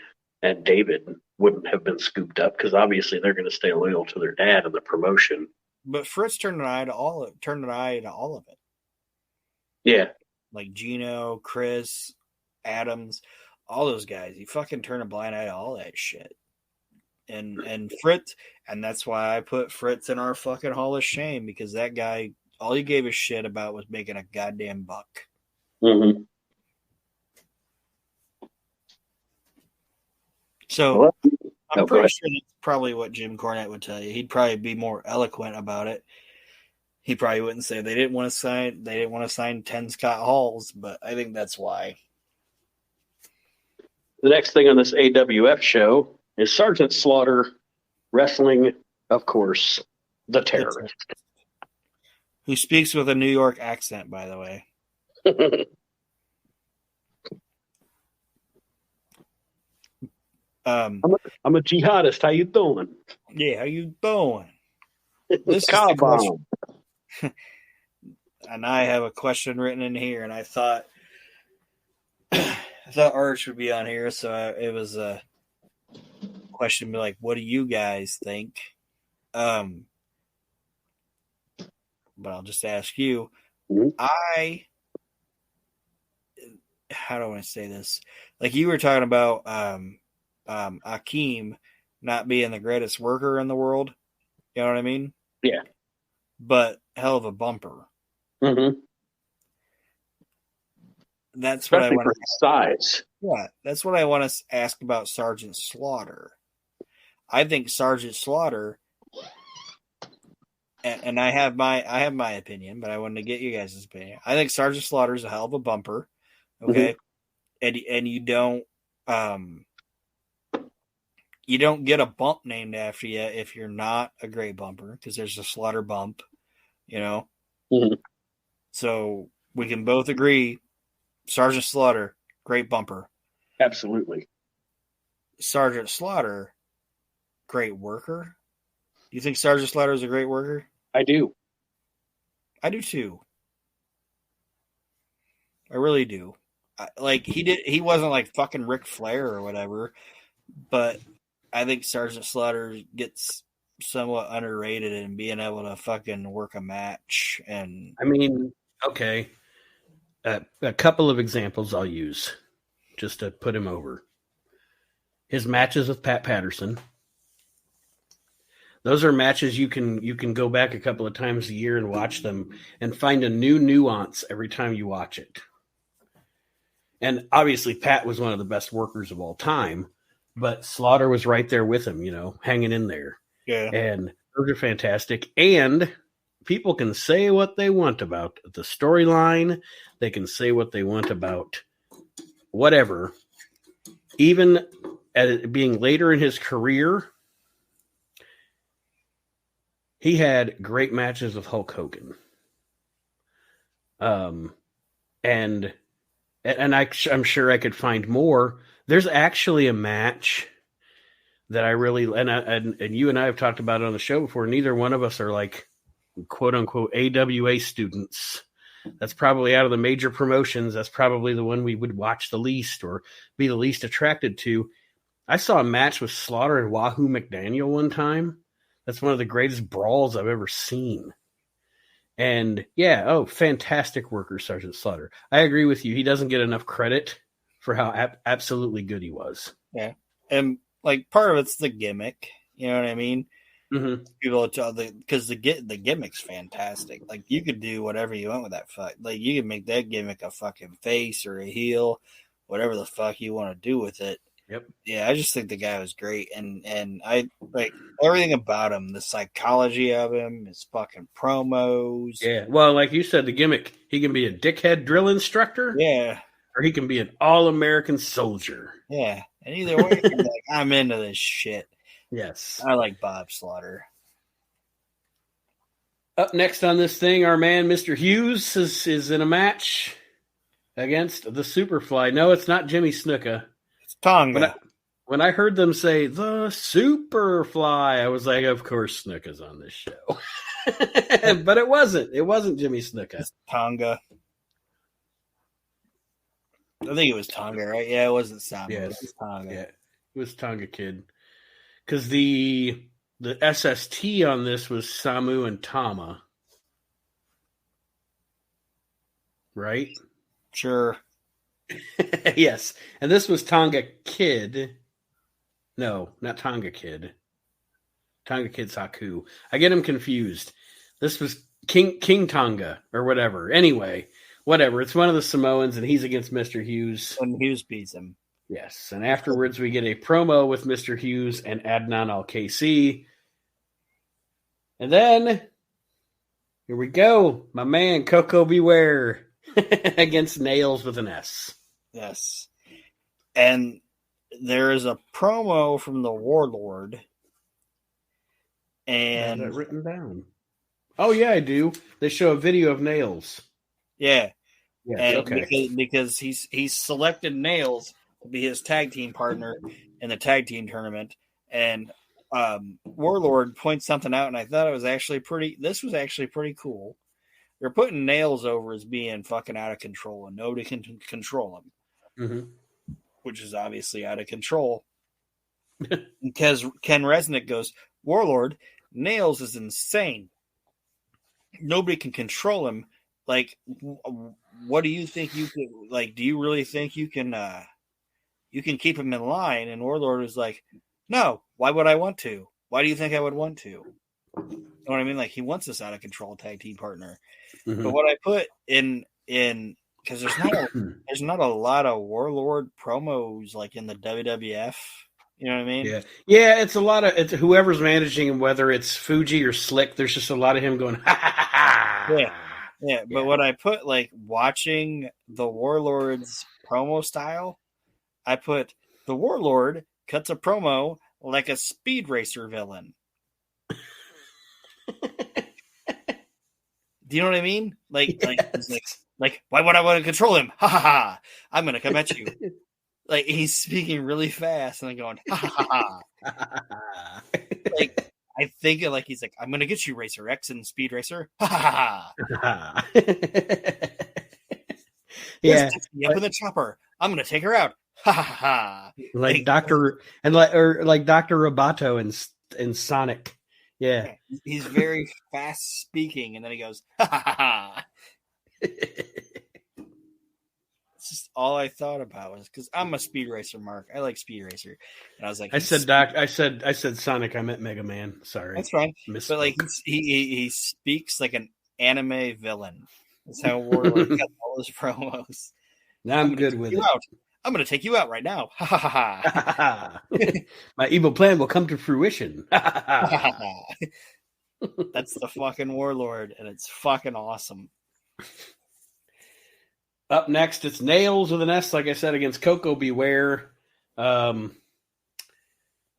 [SPEAKER 4] and David wouldn't have been scooped up because obviously they're going to stay loyal to their dad and the promotion.
[SPEAKER 3] But Fritz turned an eye to all of it.
[SPEAKER 4] Yeah,
[SPEAKER 3] Like Gino, Chris, Adams, all those guys. He fucking turned a blind eye to all that shit. And Fritz, and that's why I put Fritz in our fucking Hall of Shame, because that guy, all he gave a shit about was making a goddamn buck.
[SPEAKER 4] mm-hmm.
[SPEAKER 3] So
[SPEAKER 4] Well,
[SPEAKER 3] I'm pretty sure that's probably what Jim Cornette would tell you. He'd probably be more eloquent about it. He probably wouldn't say they didn't want to sign 10 Scott Halls, but I think that's why.
[SPEAKER 4] the next thing on this AWF show is Sergeant Slaughter wrestling, of course, the terrorist.
[SPEAKER 3] Who speaks with a New York accent, by the way.
[SPEAKER 4] I'm a jihadist. How you doing?
[SPEAKER 3] Yeah, how you doing? This
[SPEAKER 4] Car
[SPEAKER 3] is the
[SPEAKER 4] bomb.
[SPEAKER 3] And I have a question written in here, and I thought Arch would be on here, so it was a question like, "What do you guys think?" But I'll just ask you.
[SPEAKER 4] Mm-hmm.
[SPEAKER 3] How do I want to say this? Like you were talking about Akeem not being the greatest worker in the world. You know what I mean?
[SPEAKER 4] Yeah.
[SPEAKER 3] But hell of a bumper.
[SPEAKER 4] Mm-hmm.
[SPEAKER 3] That's
[SPEAKER 4] Especially
[SPEAKER 3] what I want
[SPEAKER 4] for size.
[SPEAKER 3] Yeah, that's what I want to ask about Sergeant Slaughter. I think Sergeant Slaughter, and I have my opinion, but I wanted to get you guys' opinion. I think Sergeant Slaughter is a hell of a bumper. Okay, and you don't get a bump named after you if you're not a great bumper, because there's a Slaughter bump, you know.
[SPEAKER 4] Mm-hmm.
[SPEAKER 3] So we can both agree, Sergeant Slaughter, great bumper.
[SPEAKER 4] Absolutely.
[SPEAKER 3] Sergeant Slaughter, great worker. Do you think Sergeant Slaughter is a great worker?
[SPEAKER 4] I do.
[SPEAKER 3] I do too. I really do. He wasn't like fucking Ric Flair or whatever, but I think Sergeant Slaughter gets somewhat underrated in being able to fucking work a match. And
[SPEAKER 1] I mean, okay, a couple of examples I'll use just to put him over. His matches with Pat Patterson. Those are matches you can go back a couple of times a year and watch them and find a new nuance every time you watch it. And obviously Pat was one of the best workers of all time, but Slaughter was right there with him, hanging in there.
[SPEAKER 3] yeah,
[SPEAKER 1] And those are fantastic. And people can say what they want about the storyline. They can say what they want about whatever. Even at being later in his career, he had great matches with Hulk Hogan. And I'm sure I could find more. There's actually a match that I really and you and I have talked about it on the show before. Neither one of us are like quote unquote AWA students. That's probably out of the major promotions. That's probably the one we would watch the least or be the least attracted to. I saw a match with Slaughter and Wahoo McDaniel one time. That's one of the greatest brawls I've ever seen. And yeah, fantastic worker, Sergeant Slaughter. I agree with you. He doesn't get enough credit for how absolutely good he was.
[SPEAKER 3] Yeah. And like part of it's the gimmick, you know what I mean?
[SPEAKER 1] Mm-hmm.
[SPEAKER 3] People tell because the gimmick's fantastic. Like you could do whatever you want with that fuck. Like you can make that gimmick a fucking face or a heel, whatever the fuck you want to do with it.
[SPEAKER 1] Yep.
[SPEAKER 3] Yeah, I just think the guy was great, and I like everything about him. The psychology of him, his fucking promos.
[SPEAKER 1] Yeah. Well, like you said, the gimmick. He can be a dickhead drill instructor.
[SPEAKER 3] Yeah.
[SPEAKER 1] Or he can be an all-American soldier.
[SPEAKER 3] Yeah. And either way, you're like, I'm into this shit.
[SPEAKER 1] Yes.
[SPEAKER 3] I like Bob Slaughter.
[SPEAKER 1] Up next on this thing, our man, Mr. Hughes, is in a match. against the Superfly. No, it's not Jimmy Snuka.
[SPEAKER 3] It's Tonga.
[SPEAKER 1] When I heard them say the Superfly, I was like, of course Snuka's on this show. But it wasn't. It wasn't Jimmy Snuka.
[SPEAKER 3] It's Tonga. I think it was Tonga, right? Yeah, it wasn't Samu.
[SPEAKER 1] Yes.
[SPEAKER 3] It was Tonga.
[SPEAKER 1] Yeah, it was Tonga Kid. Because the SST on this was Samu and Tama. Right?
[SPEAKER 3] Sure.
[SPEAKER 1] Yes. And this was Tonga Kid. No, not Tonga Kid. Tonga Kid's Haku. I get him confused. This was King Tonga or whatever. Anyway, whatever. It's one of the Samoans, and he's against Mr. Hughes.
[SPEAKER 3] And Hughes beats him.
[SPEAKER 1] Yes. And afterwards, we get a promo with Mr. Hughes and Adnan Al-KC. And then, here we go. My man, Coco Beware, against Nails with an S.
[SPEAKER 3] Yes. And there is a promo from the Warlord. And
[SPEAKER 1] I have it written down. Oh, yeah, I do. They show a video of Nails.
[SPEAKER 3] Yeah.
[SPEAKER 1] Yes,
[SPEAKER 3] And
[SPEAKER 1] okay.
[SPEAKER 3] because he's selected Nails to be his tag team partner in the tag team tournament. And Warlord points something out, and I thought it was actually pretty cool. They're putting Nails over as being fucking out of control, and nobody can control him.
[SPEAKER 1] Mm-hmm.
[SPEAKER 3] Which is obviously out of control. Because Ken Resnick goes, Warlord, Nails is insane. Nobody can control him. Like, what do you think you could, like, do you really think you can keep him in line? And Warlord was like, no, why would I want to? Why do you think I would want to? You know what I mean? Like, he wants this out of control tag team partner.
[SPEAKER 1] Mm-hmm.
[SPEAKER 3] But what I put in because there's not a lot of Warlord promos like in the WWF. You know what I mean?
[SPEAKER 1] Yeah. It's a lot of whoever's managing him, whether it's Fuji or Slick. There's just a lot of him going. Ha, ha, ha.
[SPEAKER 3] Yeah. But what I put, like, watching the Warlord's promo style, I put the Warlord cuts a promo like a Speed Racer villain. Do you know what I mean? Like,
[SPEAKER 1] Yes.
[SPEAKER 3] like, why would I want to control him? Ha ha ha! I'm gonna come at you. Like, he's speaking really fast and then going ha ha ha. Like, I think it like he's like, I'm gonna get you, Racer X and Speed Racer. Ha ha ha.
[SPEAKER 1] Yeah,
[SPEAKER 3] up with a chopper. I'm gonna take her out. Ha ha ha.
[SPEAKER 1] Like Dr. Roboto in Sonic. Yeah.
[SPEAKER 3] He's very fast speaking, and then he goes, ha ha ha. It's just all I thought about was because I'm a Speed Racer, Mark. I like Speed Racer, and I was like,
[SPEAKER 1] I said Sonic. I meant Mega Man. Sorry,
[SPEAKER 3] that's fine.
[SPEAKER 1] Misspoke.
[SPEAKER 3] But like he speaks like an anime villain. That's how Warlord got all his promos.
[SPEAKER 1] Now I'm good with it.
[SPEAKER 3] I'm going to take you out right now. Ha ha ha.
[SPEAKER 1] My evil plan will come to fruition.
[SPEAKER 3] That's the fucking Warlord, and it's fucking awesome.
[SPEAKER 1] Up next, it's Nails with an S, like I said, against Coco Beware. And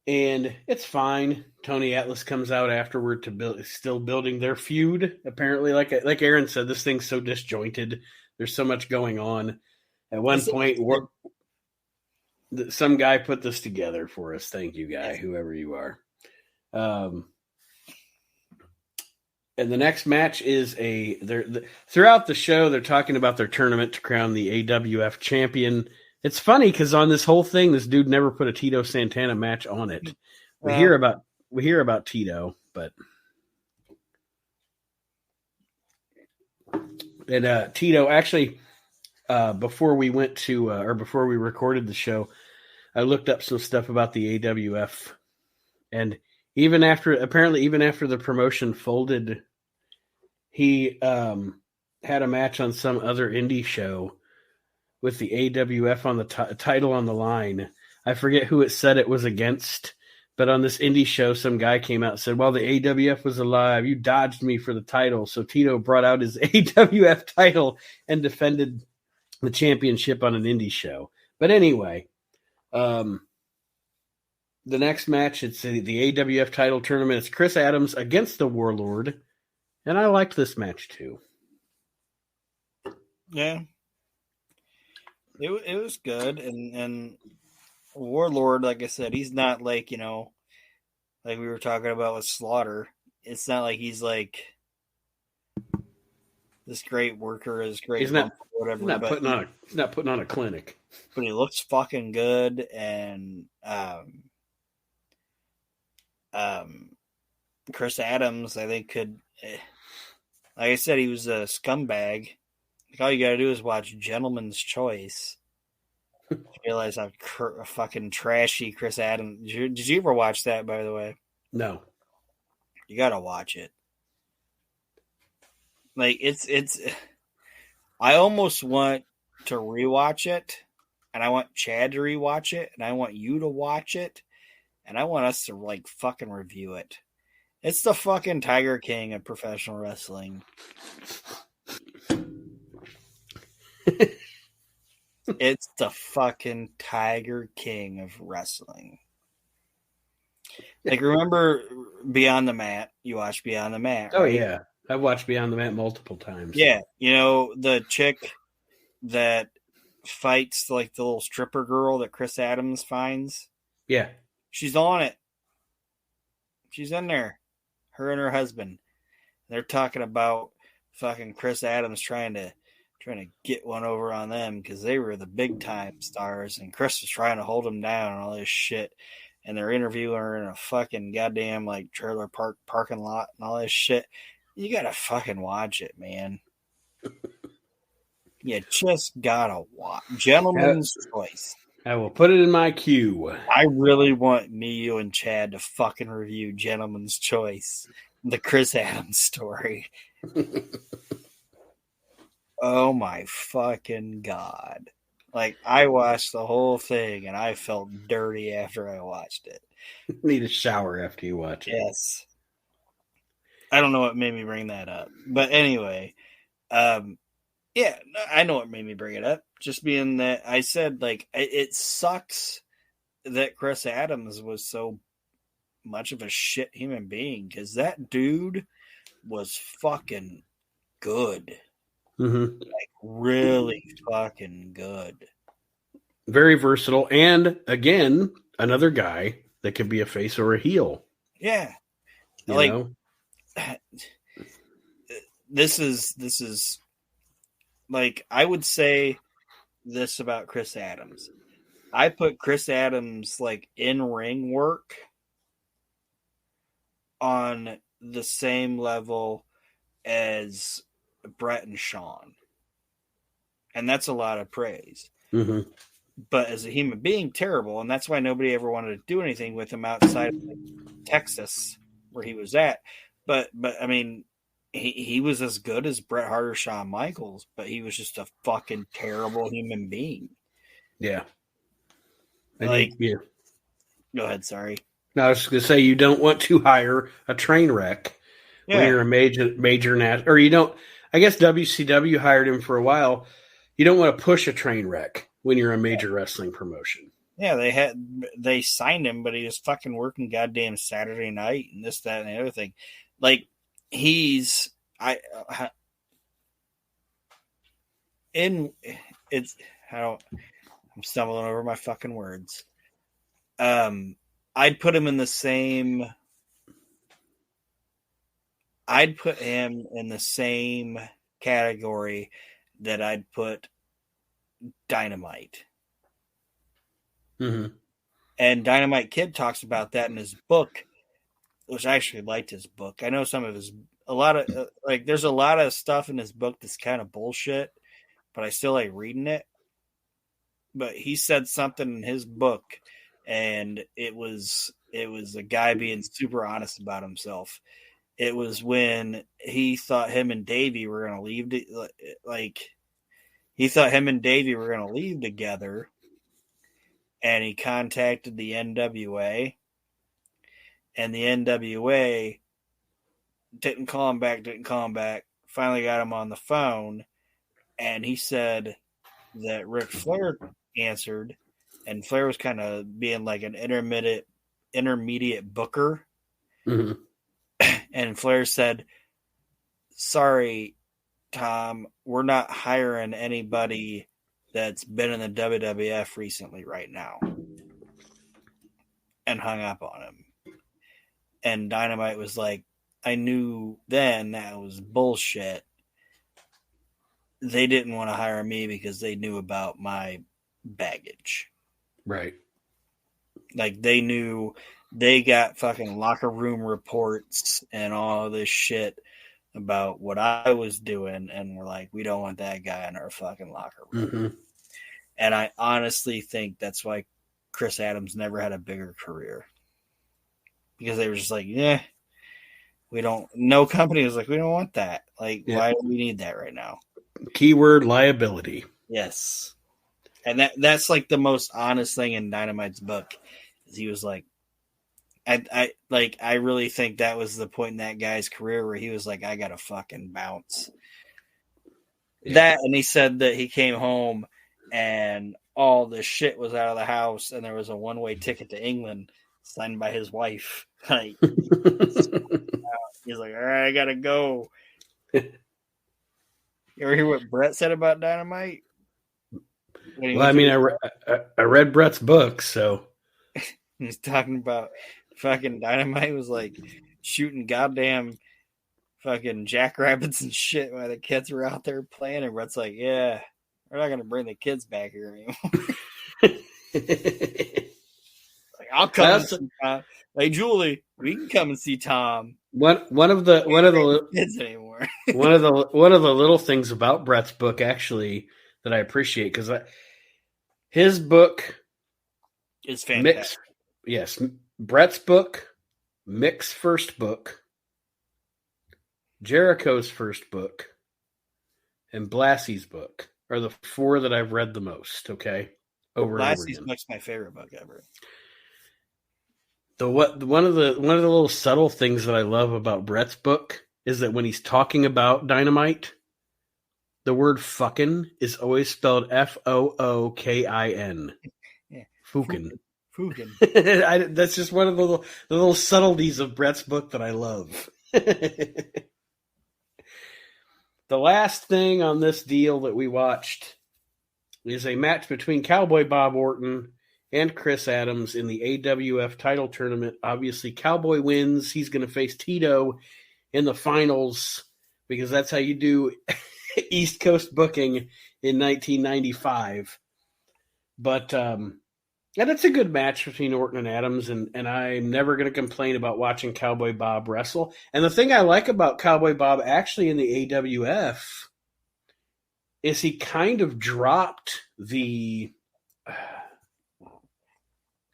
[SPEAKER 1] it's fine. Tony Atlas comes out afterward to still building their feud. Apparently, like Aaron said, this thing's so disjointed. There's so much going on. At one point, some guy put this together for us. Thank you, guy, whoever you are. And the next match is throughout the show, they're talking about their tournament to crown the AWF champion. It's funny because on this whole thing, this dude never put a Tito Santana match on it. We hear about Tito, but and Tito actually. Before we went to, or before we recorded the show, I looked up some stuff about the AWF, and apparently even after the promotion folded, he had a match on some other indie show with the AWF on the title on the line. I forget who it said it was against, but on this indie show, some guy came out and said, "Well, the AWF was alive. You dodged me for the title." So Tito brought out his AWF title and defended the championship on an indie show. But anyway, the next match, it's the AWF title tournament. It's Chris Adams against the Warlord. And I liked this match too.
[SPEAKER 3] Yeah. It was good, and Warlord, like I said, he's not like, like we were talking about with Slaughter. It's not like he's like this great worker, this great
[SPEAKER 1] He's not.
[SPEAKER 3] or whatever.
[SPEAKER 1] He's not putting on a clinic.
[SPEAKER 3] But he looks fucking good, and Chris Adams, I think, could. Like I said, he was a scumbag. Like, all you got to do is watch Gentleman's Choice. Realize how fucking trashy Chris Adams. Did you ever watch that, by the way?
[SPEAKER 1] No.
[SPEAKER 3] You got to watch it. Like, it's. I almost want to rewatch it, and I want Chad to rewatch it, and I want you to watch it, and I want us to, like, fucking review it. It's the fucking Tiger King of professional wrestling. It's the fucking Tiger King of wrestling. Like, remember Beyond the Mat? You watched Beyond the Mat, right?
[SPEAKER 1] Oh, yeah. I've watched Beyond the Mat multiple times.
[SPEAKER 3] Yeah. The chick that fights, like, the little stripper girl that Chris Adams finds?
[SPEAKER 1] Yeah.
[SPEAKER 3] She's on it. She's in there. Her and her husband. They're talking about fucking Chris Adams trying to get one over on them because they were the big time stars, and Chris was trying to hold them down and all this shit. And they're interviewing her in a fucking goddamn like trailer park parking lot and all this shit. You gotta fucking watch it, man. You just gotta watch. Gentleman's Choice.
[SPEAKER 1] I will put it in my queue.
[SPEAKER 3] I really want me, you, and Chad to fucking review Gentleman's Choice, the Chris Adams story. Oh my fucking God. Like, I watched the whole thing and I felt dirty after I watched it.
[SPEAKER 1] Need a shower after you watch it.
[SPEAKER 3] Yes. I don't know what made me bring that up. But anyway, yeah, I know what made me bring it up. Just being that I said, like, it sucks that Chris Adams was so much of a shit human being, because that dude was fucking good.
[SPEAKER 1] Mm-hmm.
[SPEAKER 3] Like, really fucking good.
[SPEAKER 1] Very versatile. And, again, another guy that could be a face or a heel.
[SPEAKER 3] Yeah.
[SPEAKER 1] You
[SPEAKER 3] like,
[SPEAKER 1] know?
[SPEAKER 3] This is like, I would say this about Chris Adams. I put Chris Adams, like, in-ring work on the same level as Brett and Sean. And that's a lot of praise.
[SPEAKER 1] Mm-hmm.
[SPEAKER 3] But as a human being, terrible. And that's why nobody ever wanted to do anything with him outside of Texas, where he was at. But I mean, he was as good as Bret Hart or Shawn Michaels, but he was just a fucking terrible human being.
[SPEAKER 1] Yeah.
[SPEAKER 3] Like,
[SPEAKER 1] yeah.
[SPEAKER 3] Go ahead, sorry.
[SPEAKER 1] No, I was going to say, you don't want to hire a train wreck when you're a major or you don't. I guess WCW hired him for a while. You don't want to push a train wreck when you're a major wrestling promotion.
[SPEAKER 3] Yeah, they signed him, but he was fucking working goddamn Saturday night and this, that, and the other thing. Like, I'm stumbling over my fucking words. I'd put him in the same category that I'd put Dynamite.
[SPEAKER 1] Mm-hmm.
[SPEAKER 3] And Dynamite Kid talks about that in his book, which I actually liked his book. I know there's a lot of stuff in his book that's kind of bullshit, but I still like reading it. But he said something in his book, and it was a guy being super honest about himself. It was when he thought him and Davey were going to leave. He thought him and Davey were going to leave together, and he contacted the NWA, and the NWA didn't call him back. Finally got him on the phone, and he said that Ric Flair answered, and Flair was kind of being like an intermediate booker.
[SPEAKER 1] Mm-hmm.
[SPEAKER 3] And Flair said, "Sorry, Tom, we're not hiring anybody that's been in the WWF recently right now and hung up on him. And Dynamite was like, I knew then that was bullshit. They didn't want to hire me because they knew about my baggage.
[SPEAKER 1] Right.
[SPEAKER 3] Like, they knew they got fucking locker room reports and all this shit about what I was doing, and we're like, we don't want that guy in our fucking locker room.
[SPEAKER 1] Mm-hmm.
[SPEAKER 3] And I honestly think that's why Chris Adams never had a bigger career. Because they were just like, yeah, no company was like, we don't want that. Like, why do we need that right now?
[SPEAKER 1] Keyword liability.
[SPEAKER 3] Yes. And that's like the most honest thing in Dynamite's book. Is he was like, I really think that was the point in that guy's career where he was like, I gotta fucking bounce. Yeah. That, and he said that he came home and all the shit was out of the house, and there was a one-way ticket to England signed by his wife. Like, he's like, all right, I gotta go. You ever hear what Brett said about Dynamite?
[SPEAKER 1] Well, I mean, I read Brett's book, so
[SPEAKER 3] he's talking about fucking Dynamite was like shooting goddamn fucking jackrabbits and shit while the kids were out there playing, and Brett's like, yeah, we're not gonna bring the kids back here anymore. Like, I'll come and see Tom. Like, Julie, we can come and see Tom.
[SPEAKER 1] One of the
[SPEAKER 3] kids anymore.
[SPEAKER 1] one of the little things about Brett's book actually that I appreciate, because his book
[SPEAKER 3] is fantastic.
[SPEAKER 1] Brett's book, Mick's first book, Jericho's first book, and Blassie's book are the four that I've read the most. Okay,
[SPEAKER 3] Blassie's book's my favorite book ever.
[SPEAKER 1] One of the little subtle things that I love about Brett's book is that when he's talking about Dynamite, the word fucking is always spelled Fookin.
[SPEAKER 3] Yeah.
[SPEAKER 1] Fukin.
[SPEAKER 3] Fukin.
[SPEAKER 1] That's just one of the little subtleties of Brett's book that I love. The last thing on this deal that we watched is a match between Cowboy Bob Orton and Chris Adams in the AWF title tournament. Obviously, Cowboy wins. He's going to face Tito in the finals, because that's how you do East Coast booking in 1995. But and it's a good match between Orton and Adams, and I'm never going to complain about watching Cowboy Bob wrestle. And the thing I like about Cowboy Bob actually in the AWF is he kind of dropped the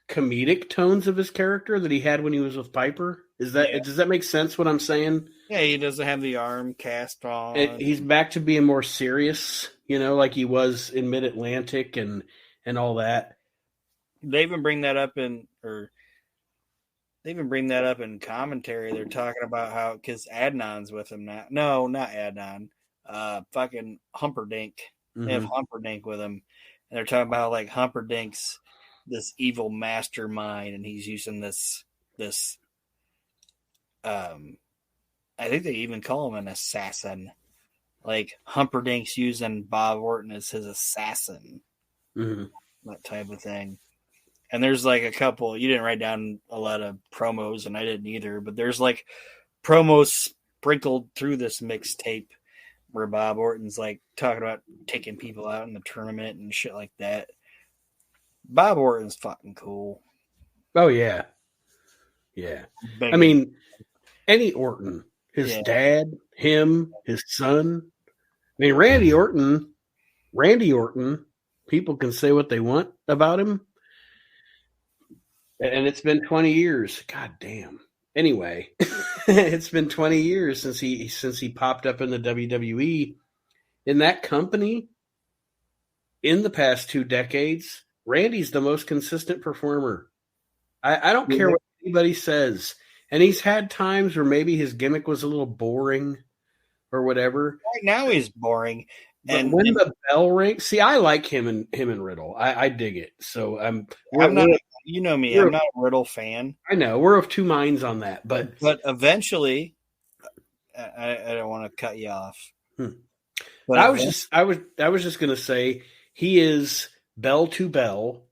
[SPEAKER 1] comedic tones of his character that he had when he was with Piper. Does that make sense what I'm saying?
[SPEAKER 3] Yeah, he doesn't have the arm cast on.
[SPEAKER 1] He's back to being more serious, like he was in Mid-Atlantic and all that.
[SPEAKER 3] They even bring that up in commentary. They're talking about how, because Adnan's with him now. No, not Adnan. Fucking Humperdinck. Mm-hmm. They have Humperdinck with him, and they're talking about how, like, Humperdink's this evil mastermind, and he's using this I think they even call him an assassin. Like, Humperdink's using Bob Orton as his assassin.
[SPEAKER 1] Mm-hmm.
[SPEAKER 3] That type of thing. And there's like a couple, you didn't write down a lot of promos, and I didn't either, but there's like promos sprinkled through this mixtape where Bob Orton's like talking about taking people out in the tournament and shit like that. Bob Orton's fucking cool.
[SPEAKER 1] Oh, yeah. Yeah. I mean, any Orton, his dad, him, his son. I mean, Randy Orton, people can say what they want about him. And it's been 20 years. God damn. Anyway, it's been 20 years since he popped up in the WWE. In that company, in the past 2 decades, Randy's the most consistent performer. I don't care what anybody says. And he's had times where maybe his gimmick was a little boring or whatever.
[SPEAKER 3] Right now he's boring.
[SPEAKER 1] And when the bell rings, see, I like him and Riddle. I dig it. So I'm
[SPEAKER 3] not. You know me. I'm not a Riddle fan.
[SPEAKER 1] I know we're of two minds on that, but
[SPEAKER 3] eventually, I don't want to cut you off.
[SPEAKER 1] But I was just going to say He is bell to bell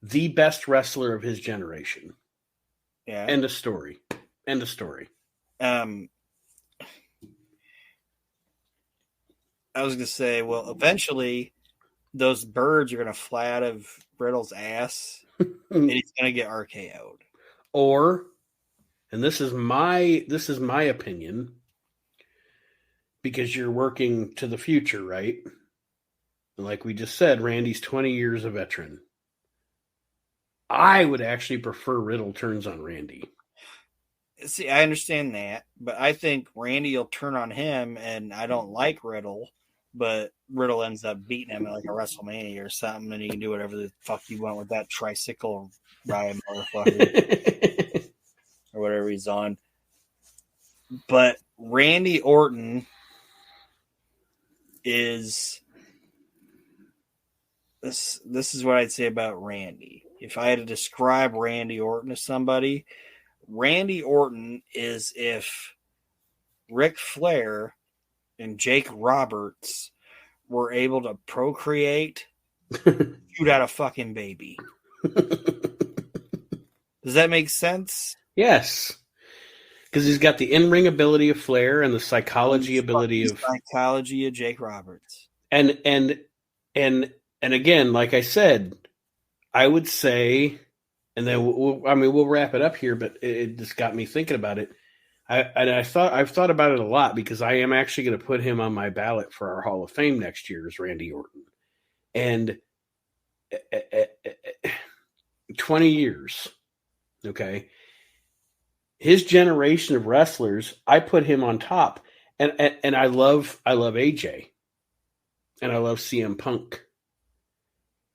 [SPEAKER 1] the best wrestler of his generation.
[SPEAKER 3] Yeah.
[SPEAKER 1] End of story. End of story.
[SPEAKER 3] I was going to say, well, eventually those birds are going to fly out of Riddle's ass and he's going to get RKO'd.
[SPEAKER 1] Or, and this is my opinion, because you're working to the future, right? Like we just said, Randy's 20 years a veteran. I would actually prefer Riddle turns on Randy.
[SPEAKER 3] See, I understand that, but I think Randy will turn on him, and I don't like Riddle, but Riddle ends up beating him at like a WrestleMania or something, and he can do whatever the fuck you want with that tricycle ride motherfucker or whatever he's on. But Randy Orton is this is what I'd say about Randy. If I had to describe Randy Orton to somebody, Randy Orton is if Ric Flair and Jake Roberts were able to procreate, shoot out a fucking baby. Does that make sense?
[SPEAKER 1] Yes. Because he's got the in-ring ability of Flair and the psychology ability of
[SPEAKER 3] Jake Roberts.
[SPEAKER 1] And again, like I said, I would say, and then we'll wrap it up here, but it just got me thinking about it. I've thought about it a lot, because I am actually going to put him on my ballot for our Hall of Fame next year as Randy Orton. And 20 years, okay, his generation of wrestlers, I put him on top, and I love AJ, and I love CM Punk.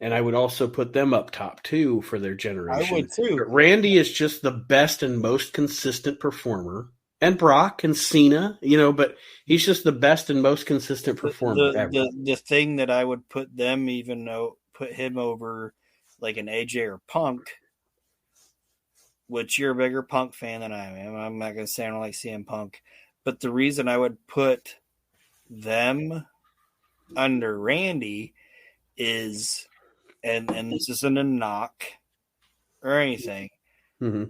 [SPEAKER 1] And I would also put them up top, too, for their generation.
[SPEAKER 3] I would, too.
[SPEAKER 1] But Randy is just the best and most consistent performer. And Brock and Cena, but he's just the best and most consistent performer ever.
[SPEAKER 3] The thing that I would put him over like an AJ or Punk, which you're a bigger Punk fan than I am. I'm not going to say I don't like CM Punk. But the reason I would put them under Randy is... And this isn't a knock or anything,
[SPEAKER 1] mm-hmm.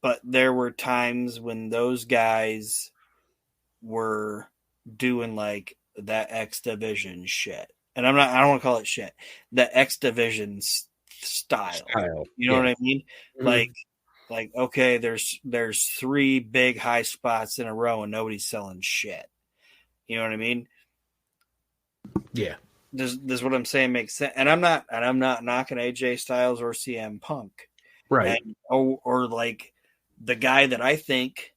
[SPEAKER 3] but there were times when those guys were doing like that X Division shit. And I don't want to call it shit. The X Division style. You know what I mean? Mm-hmm. Like, okay, there's 3 big high spots in a row and nobody's selling shit. You know what I mean?
[SPEAKER 1] Yeah.
[SPEAKER 3] This what I'm saying makes sense, and I'm not knocking AJ Styles or CM Punk,
[SPEAKER 1] right?
[SPEAKER 3] Or like the guy that I think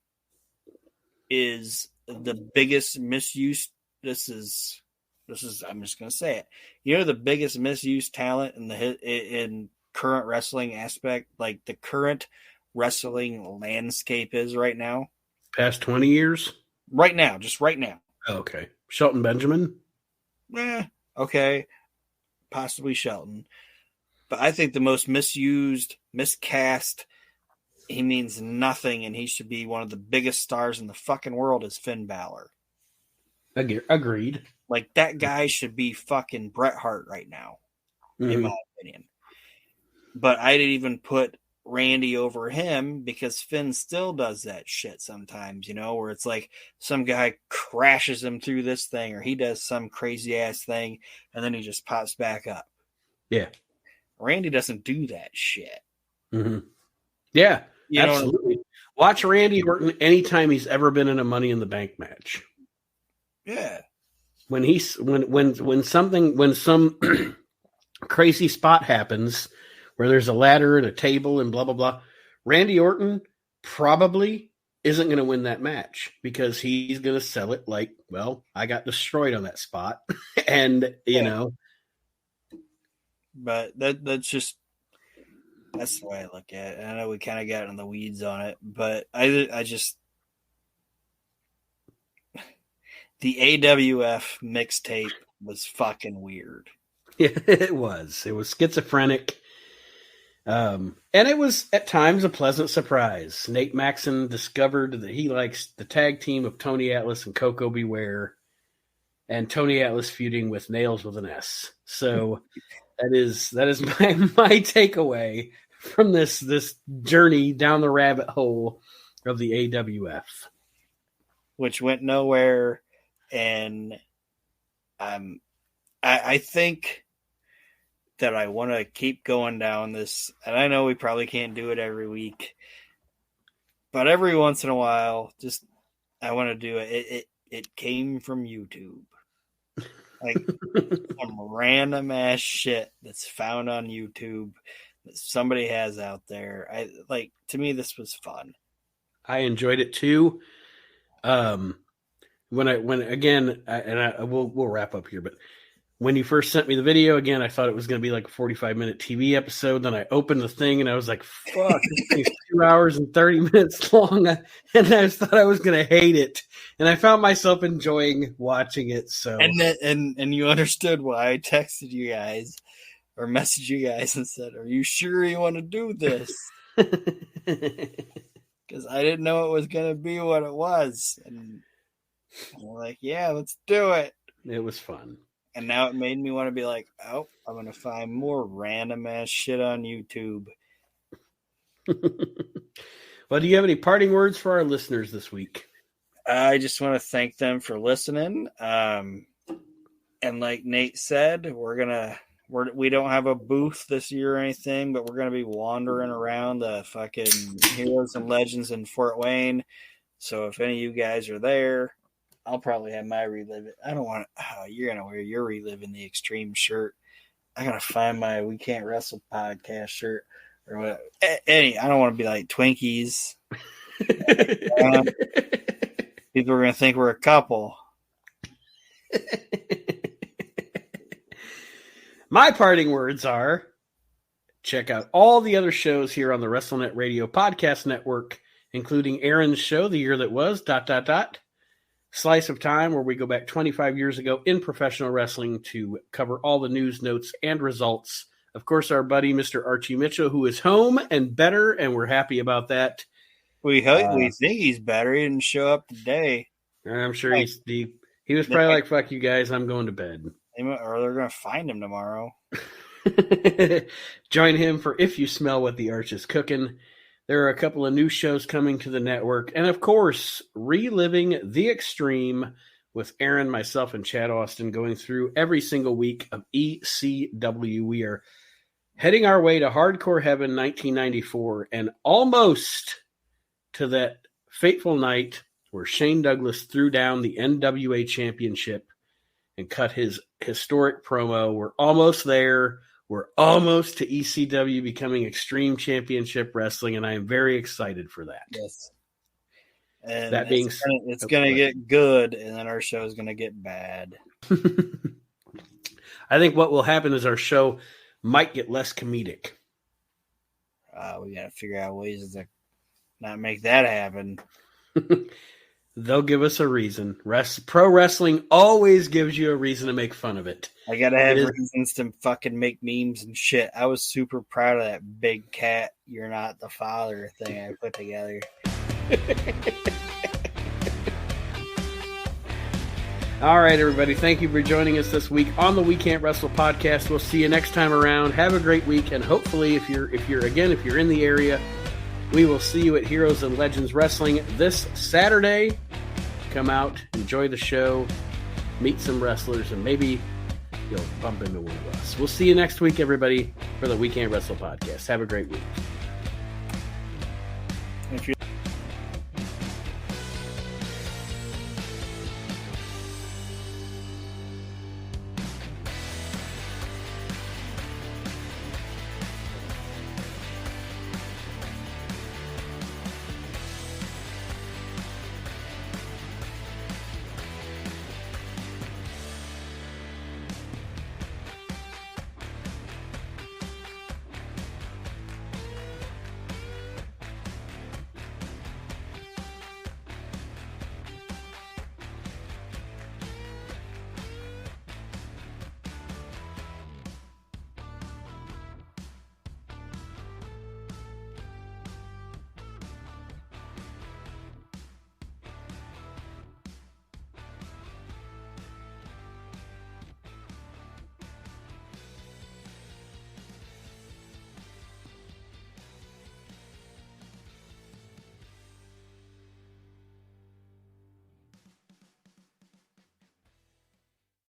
[SPEAKER 3] is the biggest misuse. This is I'm just gonna say it. The biggest misuse talent in current wrestling aspect, like the current wrestling landscape is right now.
[SPEAKER 1] Past 20 years.
[SPEAKER 3] Right now, just right now.
[SPEAKER 1] Okay, Shelton Benjamin.
[SPEAKER 3] Okay, possibly Shelton. But I think the most misused, miscast, he means nothing, and he should be one of the biggest stars in the fucking world is Finn Balor.
[SPEAKER 1] Agreed.
[SPEAKER 3] Like, that guy should be fucking Bret Hart right now, in my opinion. But I didn't even put Randy over him because Finn still does that shit sometimes, where it's like some guy crashes him through this thing or he does some crazy ass thing and then he just pops back up.
[SPEAKER 1] Yeah.
[SPEAKER 3] Randy doesn't do that shit.
[SPEAKER 1] Mm-hmm. Yeah, absolutely. Watch Randy Orton anytime he's ever been in a Money in the Bank match.
[SPEAKER 3] Yeah.
[SPEAKER 1] When some crazy spot happens where there's a ladder and a table and blah, blah, blah, Randy Orton probably isn't going to win that match because he's going to sell it like, well, I got destroyed on that spot. And,
[SPEAKER 3] But that's the way I look at it. I know we kind of got in the weeds on it, but I just... The AWF mixtape was fucking weird.
[SPEAKER 1] Yeah, it was. It was schizophrenic. And it was at times a pleasant surprise. Nate Maxson discovered that he likes the tag team of Tony Atlas and Coco Beware. and Tony Atlas feuding with Nails with an S. So that is my takeaway from this journey down the rabbit hole of the AWF,
[SPEAKER 3] which went nowhere. And I think that I want to keep going down this, and I know we probably can't do it every week, but every once in a while, just I want to do it. It came from YouTube, like some random ass shit that's found on YouTube that somebody has out there. To me, this was fun.
[SPEAKER 1] I enjoyed it too. We'll wrap up here, but when you first sent me the video, again, I thought it was going to be like a 45-minute TV episode. Then I opened the thing and I was like, fuck, this thing's 2 hours and 30 minutes long. And I thought I was going to hate it. And I found myself enjoying watching it. So
[SPEAKER 3] And you understood why I texted you guys or messaged you guys and said, are you sure you want to do this? Because I didn't know it was going to be what it was. And I'm like, yeah, let's do it.
[SPEAKER 1] It was fun.
[SPEAKER 3] And now it made me want to be like, oh, I'm going to find more random ass shit on YouTube.
[SPEAKER 1] Well, do you have any parting words for our listeners this week?
[SPEAKER 3] I just want to thank them for listening. And like Nate said, we don't have a booth this year or anything, but we're going to be wandering around the fucking Heroes and Legends in Fort Wayne. So if any of you guys are there, I'll probably have my relive it. I don't want to. Oh, you're gonna wear your reliving the extreme shirt. I gotta find my We Can't Wrestle podcast shirt or what. I don't want to be like Twinkies. People are gonna think we're a couple.
[SPEAKER 1] My parting words are: check out all the other shows here on the WrestleNet Radio Podcast Network, including Aaron's show, The Year That Was, ... Slice of Time, where we go back 25 years ago in professional wrestling to cover all the news, notes, and results. Of course, our buddy, Mr. Archie Mitchell, who is home and better, and we're happy about that.
[SPEAKER 3] We think he's better. He didn't show up today.
[SPEAKER 1] I'm sure he was probably like, fuck you guys, I'm going to bed.
[SPEAKER 3] Or they're going to find him tomorrow.
[SPEAKER 1] Join him for If You Smell What the Arch is Cooking. There are a couple of new shows coming to the network. And, of course, Reliving the Extreme with Aaron, myself, and Chad Austin going through every single week of ECW. We are heading our way to Hardcore Heaven 1994 and almost to that fateful night where Shane Douglas threw down the NWA Championship and cut his historic promo. We're almost there. We're almost to ECW becoming Extreme Championship Wrestling, and I am very excited for that.
[SPEAKER 3] Yes. And
[SPEAKER 1] that being
[SPEAKER 3] it's going to get good, and then our show is going to get bad.
[SPEAKER 1] I think what will happen is our show might get less comedic.
[SPEAKER 3] We got to figure out ways to not make that happen.
[SPEAKER 1] They'll give us a reason. Pro wrestling always gives you a reason to make fun of it.
[SPEAKER 3] I gotta have reasons to fucking make memes and shit. I was super proud of that big cat, you're not the father thing I put together.
[SPEAKER 1] All right, everybody. Thank you for joining us this week on the We Can't Wrestle podcast. We'll see you next time around. Have a great week, and hopefully, if you're in the area, we will see you at Heroes and Legends Wrestling this Saturday. Come out, enjoy the show, meet some wrestlers, and maybe you'll bump into one of us. We'll see you next week, everybody, for the We Can't Wrestle podcast. Have a great week.